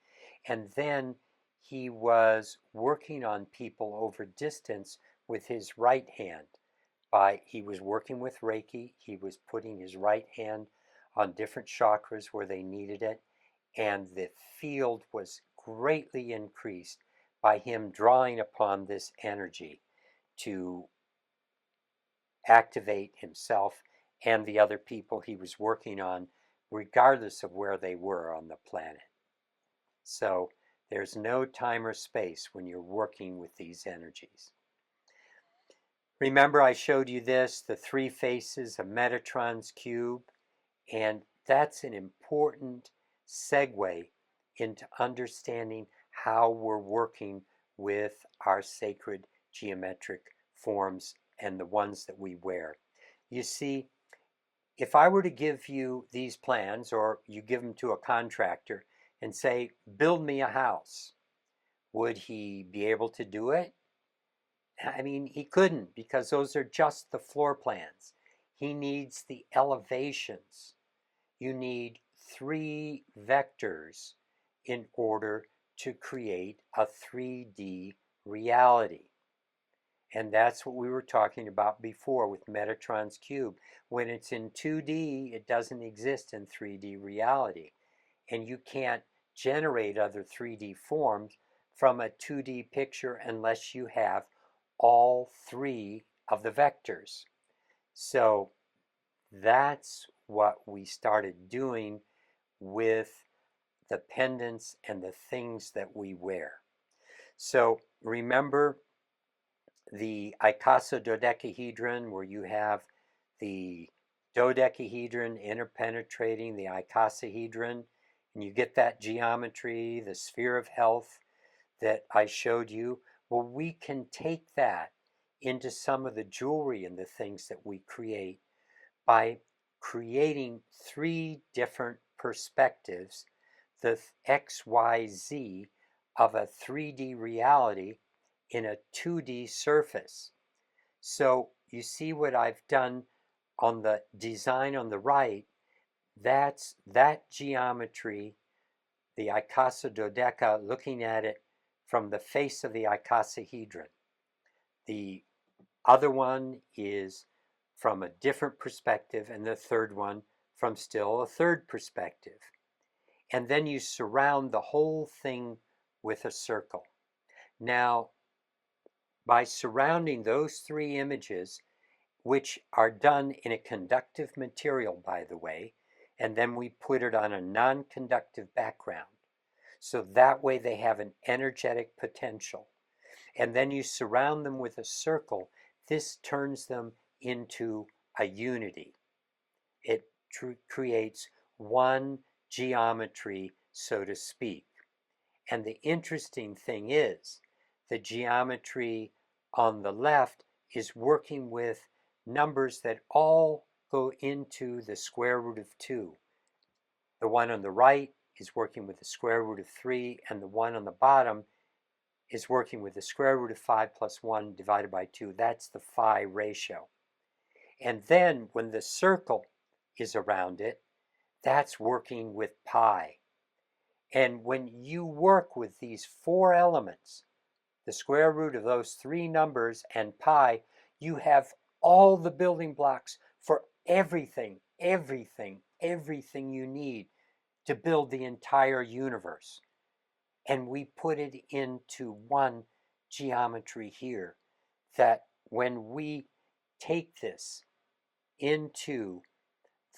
And then he was working on people over distance with his right hand. He was working with Reiki. He was putting his right hand on different chakras where they needed it, and the field was greatly increased by him drawing upon this energy to activate himself and the other people he was working on, regardless of where they were on the planet. So there's no time or space when you're working with these energies. Remember, I showed you this, the three faces of Metatron's cube, and that's an important segue into understanding how we're working with our sacred geometric forms and the ones that we wear. You see, if I were to give you these plans, or you give them to a contractor and say, build me a house, would he be able to do it? I mean, he couldn't, because those are just the floor plans. He needs the elevations. You need 3 vectors in order to create a 3D reality. And that's what we were talking about before with Metatron's cube. When it's in 2D, it doesn't exist in 3D reality. And you can't generate other 3D forms from a 2D picture unless you have all 3 of the vectors. So that's what we started doing with the pendants and the things that we wear. So remember the icosahedron, where you have the dodecahedron interpenetrating the icosahedron, and you get that geometry, the sphere of health that I showed you. Well, we can take that into some of the jewelry and the things that we create by creating 3 different perspectives, the XYZ of a 3D reality in a 2D surface. So you see what I've done on the design on the right. That's that geometry, the icosadodeca, looking at it from the face of the icosahedron. The other one is from a different perspective, and the third one from still a third perspective. And then you surround the whole thing with a circle. Now, by surrounding those 3 images, which are done in a conductive material, by the way, and then we put it on a non-conductive background. So that way they have an energetic potential. And then you surround them with a circle. This turns them into a unity. It creates one geometry, so to speak. And the interesting thing is, the geometry on the left is working with numbers that all go into the square root of 2. The one on the right is working with the square root of 3, and the one on the bottom is working with the square root of 5 plus 1 divided by 2. That's the phi ratio. And then when the circle is around it, that's working with pi. And when you work with these 4 elements, the square root of those 3 numbers and pi, you have all the building blocks for everything you need to build the entire universe. And we put it into one geometry here, that when we take this into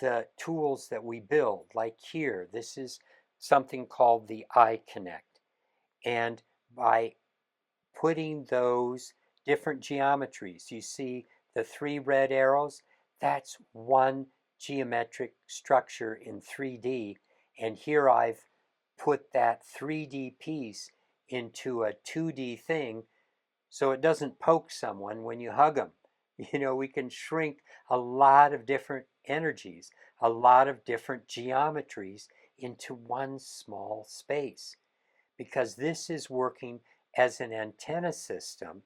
the tools that we build, like here, this is something called the I Connect. And by putting those different geometries, you see the 3 red arrows, that's one geometric structure in 3D. And here I've put that 3D piece into a 2D thing so it doesn't poke someone when you hug them. You know, we can shrink a lot of different energies, a lot of different geometries into one small space, because this is working as an antenna system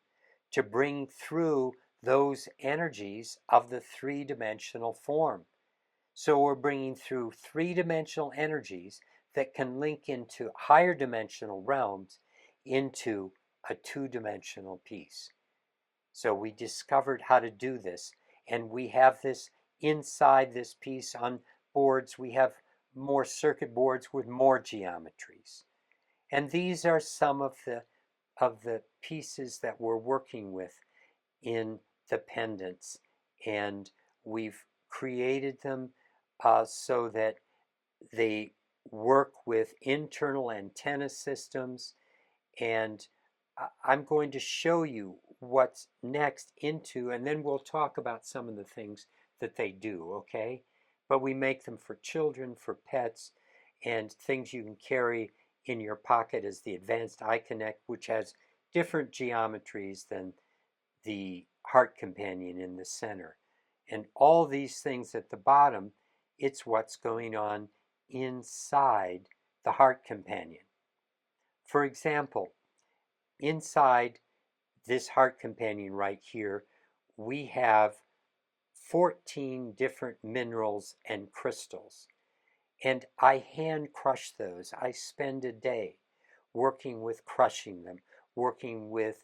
to bring through those energies of the 3-dimensional form. So we're bringing through 3-dimensional energies that can link into higher dimensional realms into a 2-dimensional piece. So we discovered how to do this, and we have this inside this piece on boards. We have more circuit boards with more geometries. And these are some of the pieces that we're working with in the pendants, and we've created them so that they work with internal antenna systems. And I'm going to show you what's next into, and then we'll talk about some of the things that they do, okay? But we make them for children, for pets, and things you can carry in your pocket as the Advanced Eye Connect, which has different geometries than the Heart Companion in the center. And all these things at the bottom, it's what's going on inside the Heart Companion. For example, inside this Heart Companion right here, we have 14 different minerals and crystals. And I hand crush those. I spend a day working with crushing them, working with,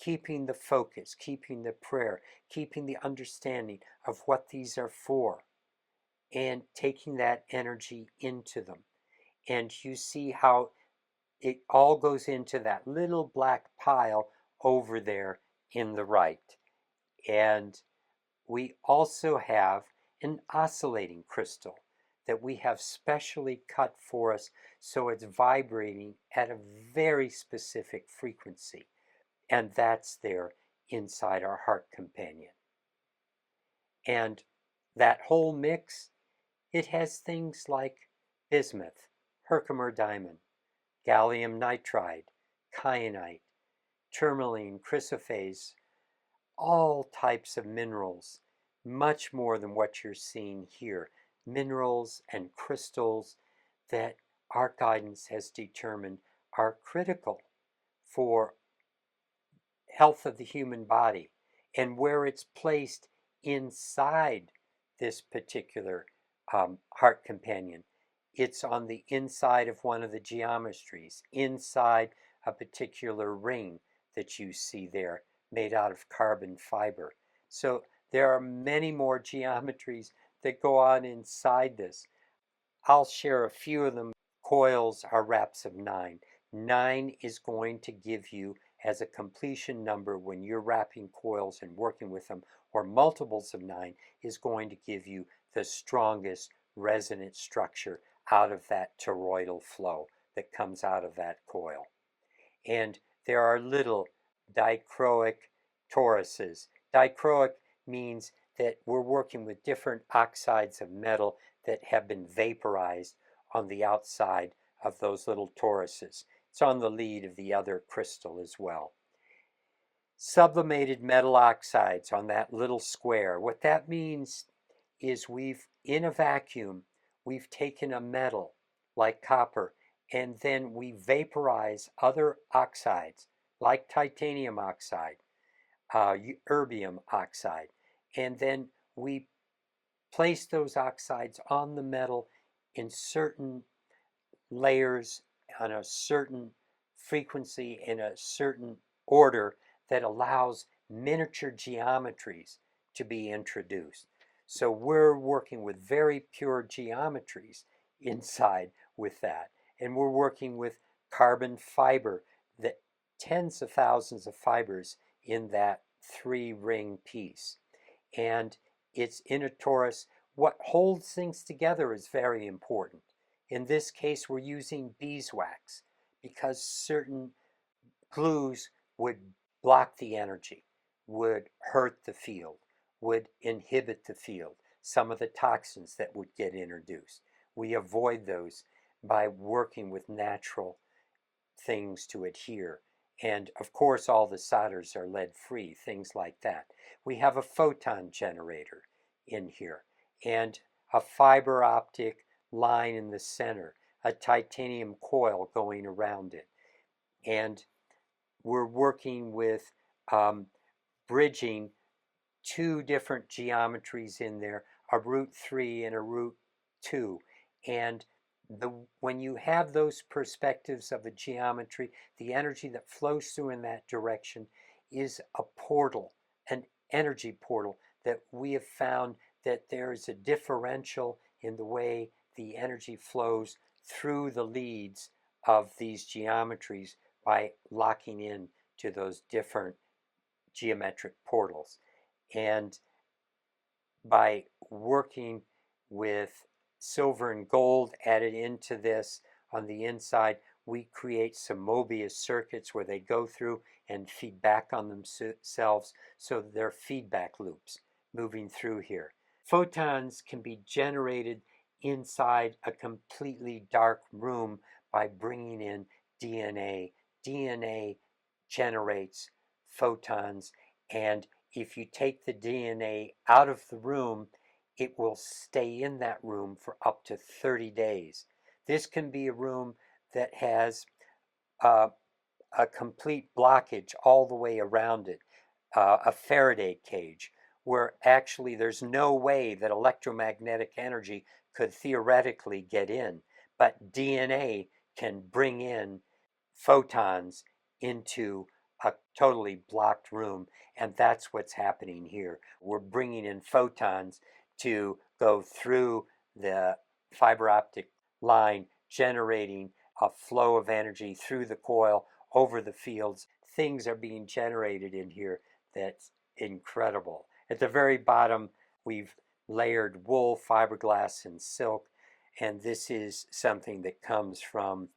keeping the focus, keeping the prayer, keeping the understanding of what these are for, and taking that energy into them. And you see how it all goes into that little black pile over there in the right. And we also have an oscillating crystal that we have specially cut for us, so it's vibrating at a very specific frequency. And that's there inside our Heart Companion. And that whole mix, it has things like bismuth, Herkimer diamond, gallium nitride, kyanite, tourmaline, chrysoprase, all types of minerals, much more than what you're seeing here. Minerals and crystals that our guidance has determined are critical for health of the human body, and where it's placed inside this particular Heart Companion. It's on the inside of one of the geometries, inside a particular ring that you see there, made out of carbon fiber. So there are many more geometries that go on inside this. I'll share a few of them. Coils are wraps of 9. 9 is going to give you as a completion number when you're wrapping coils and working with them, or multiples of 9 is going to give you the strongest resonant structure out of that toroidal flow that comes out of that coil. And there are little dichroic toruses. Dichroic means that we're working with different oxides of metal that have been vaporized on the outside of those little toruses. It's on the lead of the other crystal as well. Sublimated metal oxides on that little square. What that means is in a vacuum, we've taken a metal like copper and then we vaporize other oxides like titanium oxide, erbium oxide, and then we place those oxides on the metal in certain layers on a certain frequency in a certain order that allows miniature geometries to be introduced. So we're working with very pure geometries inside with that. And we're working with carbon fiber, that tens of thousands of fibers in that 3-ring piece. And it's in a torus. What holds things together is very important. In this case, we're using beeswax because certain glues would block the energy, would hurt the field, would inhibit the field, some of the toxins that would get introduced. We avoid those by working with natural things to adhere. And of course, all the solders are lead-free, things like that. We have a photon generator in here and a fiber optic line in the center, a titanium coil going around it. And we're working with bridging 2 different geometries in there, a root 3 and a root 2. And when you have those perspectives of a geometry, the energy that flows through in that direction is a portal, an energy portal that we have found that there is a differential in the way the energy flows through the leads of these geometries by locking in to those different geometric portals. And by working with silver and gold added into this on the inside, we create some Mobius circuits where they go through and feed back on themselves, so they're feedback loops moving through here. Photons can be generated inside a completely dark room by bringing in DNA. DNA generates photons, and if you take the DNA out of the room, it will stay in that room for up to 30 days. This can be a room that has a complete blockage all the way around it, a Faraday cage, where actually there's no way that electromagnetic energy could theoretically get in, but DNA can bring in photons into a totally blocked room, and that's what's happening here. We're bringing in photons to go through the fiber optic line, generating a flow of energy through the coil over the fields. Things are being generated in here that's incredible. At the very bottom, we've layered wool, fiberglass, and silk, and this is something that comes from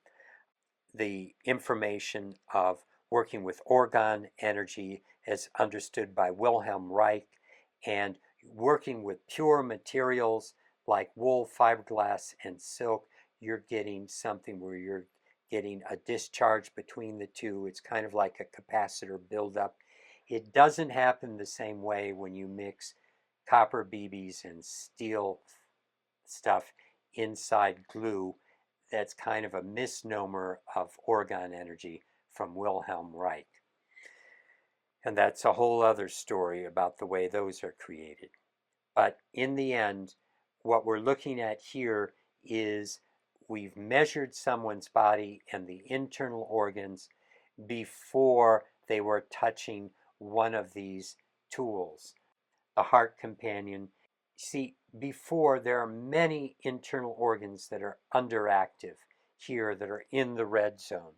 the information of working with orgone energy as understood by Wilhelm Reich, and working with pure materials like wool, fiberglass, and silk. You're getting something where you're getting a discharge between the two. It's kind of like a capacitor buildup. It doesn't happen the same way when you mix copper BBs and steel stuff inside glue. That's kind of a misnomer of orgone energy from Wilhelm Reich. And that's a whole other story about the way those are created. But in the end, what we're looking at here is we've measured someone's body and the internal organs before they were touching one of these tools, the heart companion. See, before, there are many internal organs that are underactive here, that are in the red zone.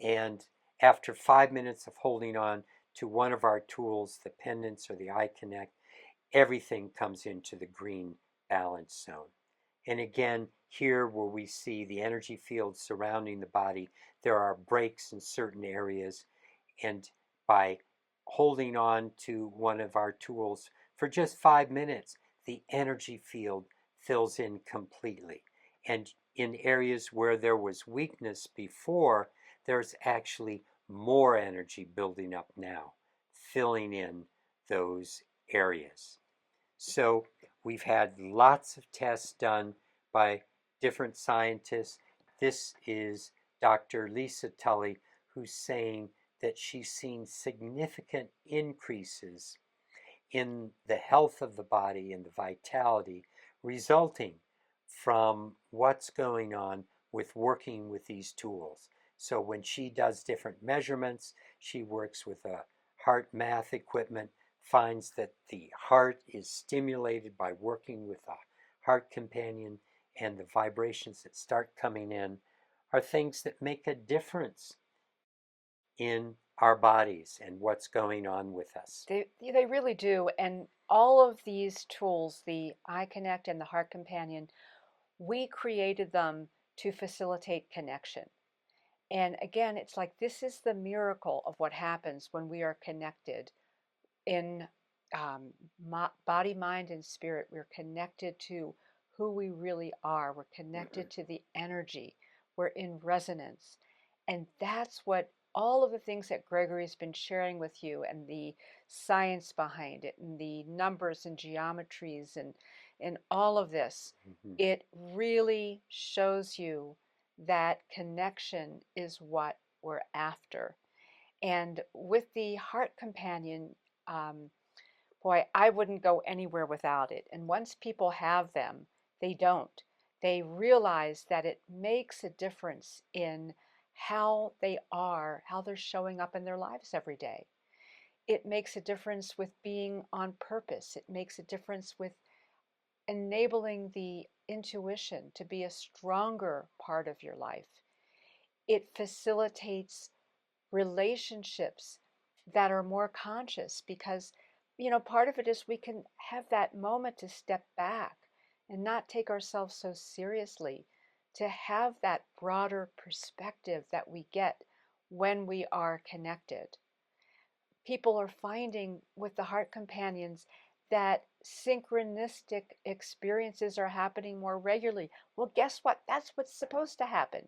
And after 5 minutes of holding on to one of our tools, the pendants or the eye connect, everything comes into the green balance zone. And again, here where we see the energy field surrounding the body, there are breaks in certain areas. And by holding on to one of our tools for just 5 minutes, the energy field fills in completely. And in areas where there was weakness before, there's actually more energy building up now, filling in those areas. So we've had lots of tests done by different scientists This is Dr. Lisa Tully, who's saying that she's seen significant increases in the health of the body and the vitality resulting from what's going on with working with these tools. So when she does different measurements, she works with a heart math equipment, finds that the heart is stimulated by working with a heart companion, and the vibrations that start coming in are things that make a difference in our bodies and what's going on with us. They really do. And all of these tools, the Eye Connect and the Heart Companion, we created them to facilitate connection. And again, it's like this is the miracle of what happens when we are connected in body, mind, and spirit. We're connected to who we really are. We're connected to the energy. We're in resonance. And that's what all of the things that Gregory's been sharing with you, and the science behind it, and the numbers and geometries, and all of this, Mm-hmm. it really shows you that connection is what we're after. And with the Heart Companion, boy, I wouldn't go anywhere without it. And once people have them, they don't. They realize that it makes a difference in how they are, how they're showing up in their lives every day. It makes a difference with being on purpose. It makes a difference with enabling the intuition to be a stronger part of your life. It facilitates relationships that are more conscious because, part of it is we can have that moment to step back and not take ourselves so seriously, to have that broader perspective that we get when we are connected. People are finding with the Heart Companions that synchronistic experiences are happening more regularly. Well, guess what? That's what's supposed to happen.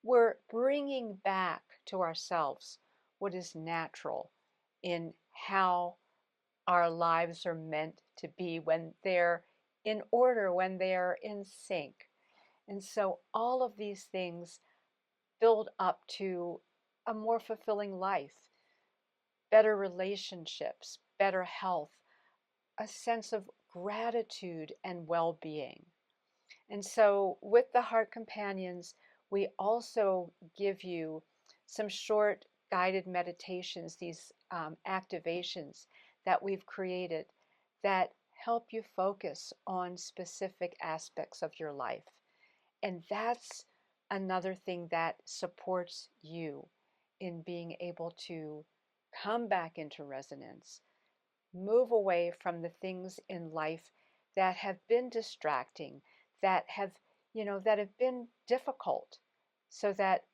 We're bringing back to ourselves what is natural in how our lives are meant to be when they're in order, when they're in sync. And so all of these things build up to a more fulfilling life, better relationships, better health, a sense of gratitude and well being. And so, with the Heart Companions, we also give you some short guided meditations, these activations that we've created that help you focus on specific aspects of your life. And that's another thing that supports you in being able to come back into resonance, move away from the things in life that have been distracting, that have, that have been difficult, so that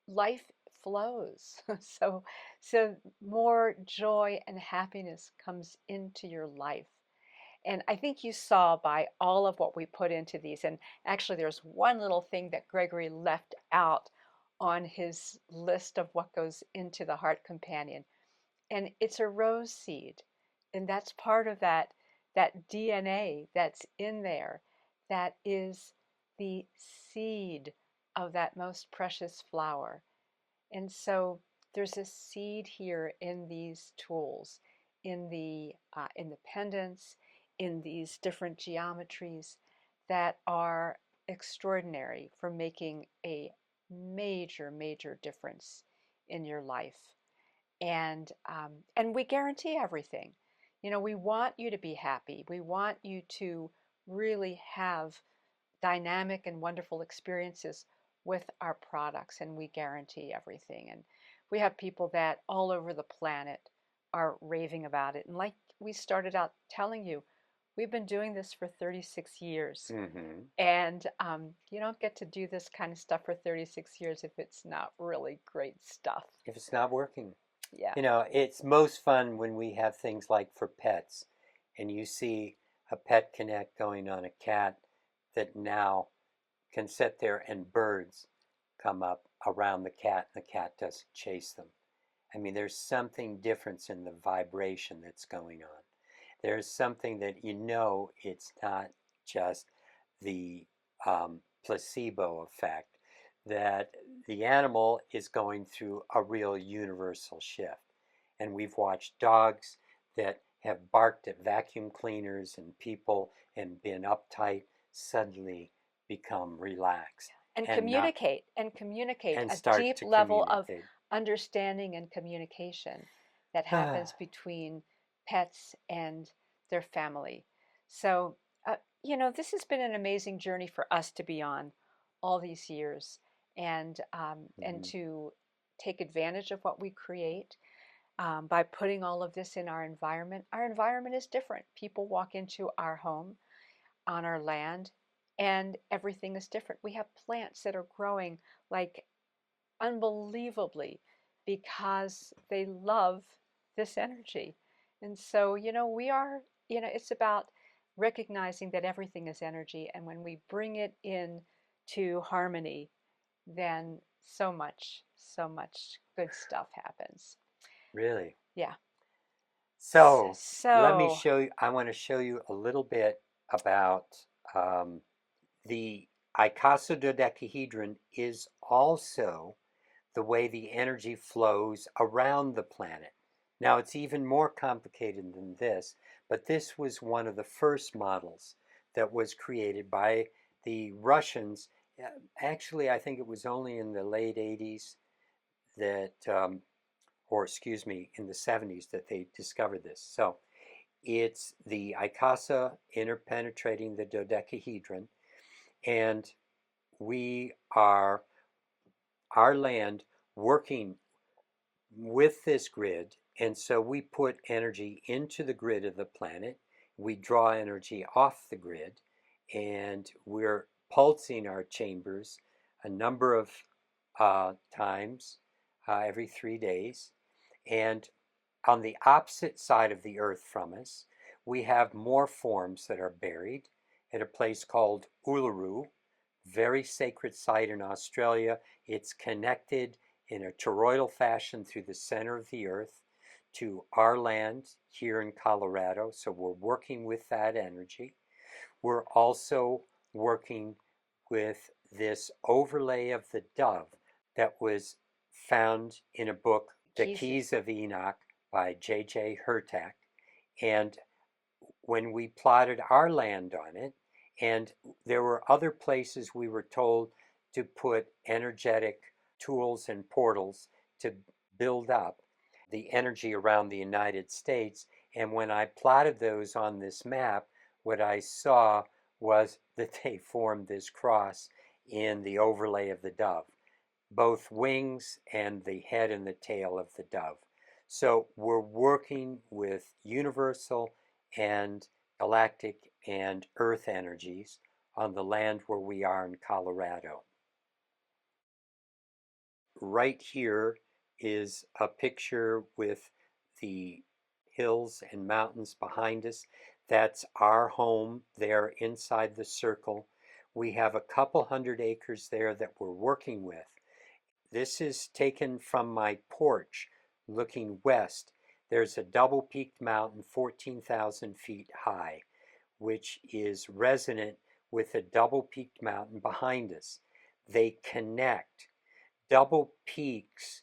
life flows. So more joy and happiness comes into your life. And I think you saw by all of what we put into these, and actually there's one little thing that Gregory left out on his list of what goes into the Heart Companion, and it's a rose seed, and that's part of that DNA that's in there, that is the seed of that most precious flower. And so there's a seed here in these tools, in the pendants, in these different geometries that are extraordinary for making a major, major difference in your life. And we guarantee everything. We want you to be happy. We want you to really have dynamic and wonderful experiences with our products, and we guarantee everything. And we have people that all over the planet are raving about it. And like we started out telling you, we've been doing this for 36 years. Mm-hmm. And you don't get to do this kind of stuff for 36 years if it's not really great stuff. If it's not working. Yeah. It's most fun when we have things like for pets, and you see a pet connect going on a cat that now can sit there and birds come up around the cat and the cat doesn't chase them. I mean, there's something different in the vibration that's going on. There's something that it's not just the placebo effect, that the animal is going through a real universal shift. And we've watched dogs that have barked at vacuum cleaners and people and been uptight suddenly become relaxed and and not communicate and a start deep to level of communicate. understanding and communication that happens between pets and their family. So, this has been an amazing journey for us to be on all these years, and Mhm. to take advantage of what we create by putting all of this in our environment. Our environment is different. People walk into our home on our land, and everything is different. We have plants that are growing like unbelievably because they love this energy. And so, it's about recognizing that everything is energy. And when we bring it in to harmony, then so much good stuff happens. Really. Yeah. So let me So, show you, I want to show you a little bit about um, the icosahedron is also the way the energy flows around the planet. Now, it's even more complicated than this, but this was one of the first models that was created by the Russians. Actually, I think it was only in the late 80s that, or excuse me, in the 70s that they discovered this. So it's the ICASA interpenetrating the dodecahedron, and we are, our land, working with this grid. And so we put energy into the grid of the planet. We draw energy off the grid, and we're pulsing our chambers a number of times every 3 days. And on the opposite side of the Earth from us, we have more forms that are buried at a place called Uluru, very sacred site in Australia. It's connected in a toroidal fashion through the center of the Earth to our land here in Colorado. So we're working with that energy. We're also working with this overlay of the dove that was found in a book, The keys. Keys of Enoch by J.J. Hurtak. And when we plotted our land on it, and there were other places we were told to put energetic tools and portals to build up the energy around the United States. And when I plotted those on this map, what I saw was that they formed this cross in the overlay of the dove, both wings and the head and the tail of the dove. So we're working with universal and galactic and earth energies on the land where we are in Colorado. Right here is a picture with the hills and mountains behind us. That's our home there inside the circle. We have a couple hundred acres there that we're working with. This is taken from my porch looking west. There's a double-peaked mountain 14,000 feet high, which is resonant with a double-peaked mountain behind us. They connect. Double peaks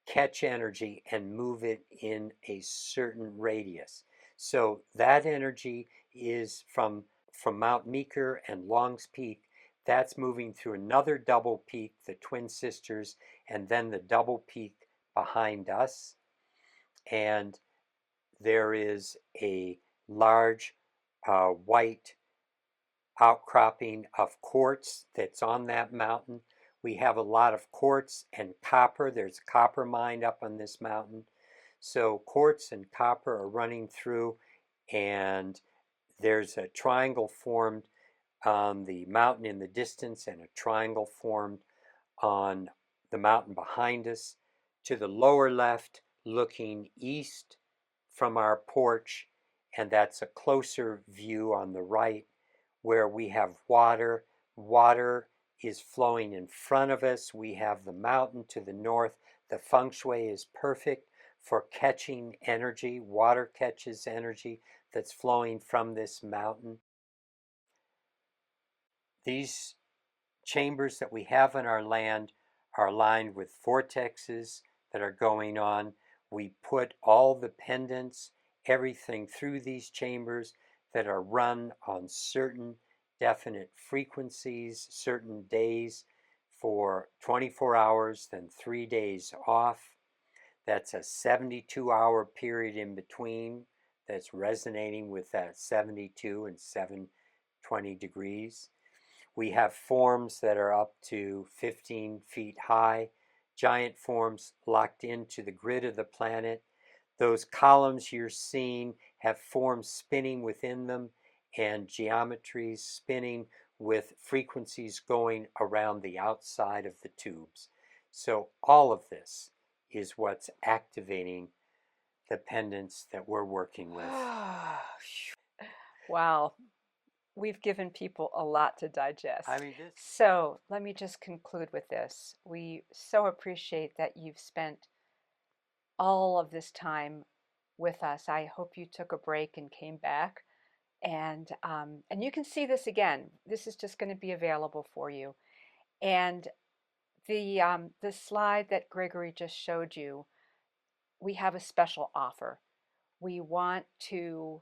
catch energy and move it in a certain radius. So that energy is from Mount Meeker and Long's Peak. That's moving through another double peak, the Twin Sisters, and then the double peak behind us. And there is a large white outcropping of quartz that's on that mountain. We have a lot of quartz and copper. There's a copper mine up on this mountain. So quartz and copper are running through, and there's a triangle formed on the mountain in the distance and a triangle formed on the mountain behind us. To the lower left, looking east from our porch, and that's a closer view on the right where we have water. Water is flowing in front of us. We have the mountain to the north. The feng shui is perfect for catching energy. Water catches energy that's flowing from this mountain. These chambers that we have on our land are lined with vortexes that are going on. We put all the pendants, everything through these chambers that are run on certain definite frequencies, certain days for 24 hours, then 3 days off. That's a 72-hour period in between that's resonating with that 72 and 720 degrees. We have forms that are up to 15 feet high, giant forms locked into the grid of the planet. Those columns you're seeing have forms spinning within them and geometries spinning with frequencies going around the outside of the tubes. So all of this is what's activating the pendants that we're working with. Wow. We've given people a lot to digest. I mean, So let me just conclude with this. We so appreciate that you've spent all of this time with us. I hope you took a break and came back. And you can see this again. This is just going to be available for you. And the slide that Gregory just showed you, we have a special offer. We want to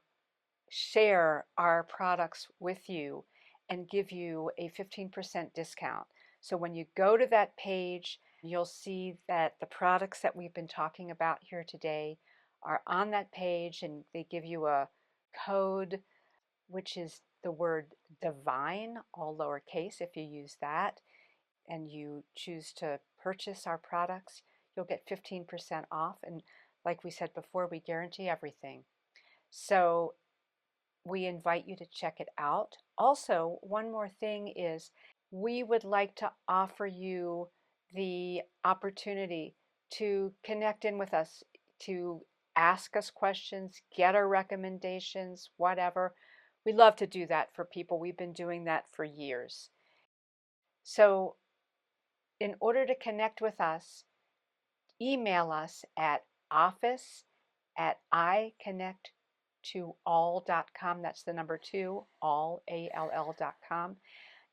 share our products with you and give you a 15% discount. So when you go to that page, you'll see that the products that we've been talking about here today are on that page, and they give you a code, which is the word divine, all lowercase. If you use that and you choose to purchase our products, you'll get 15% off. And like we said before, we guarantee everything. So we invite you to check it out. Also, one more thing is we would like to offer you the opportunity to connect in with us, to ask us questions, get our recommendations, whatever. We love to do that for people. We've been doing that for years. So in order to connect with us, email us at office@iconnecttoall.com. That's the number 2, all.com.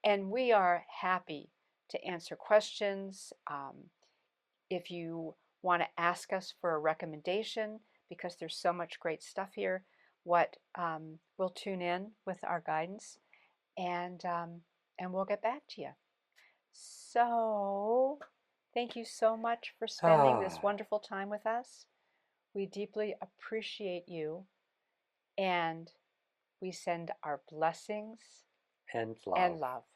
And we are happy to answer questions. If you want to ask us for a recommendation, because there's so much great stuff here, we'll tune in with our guidance, and we'll get back to you. So thank you so much for spending this wonderful time with us. We deeply appreciate you, and we send our blessings and and love.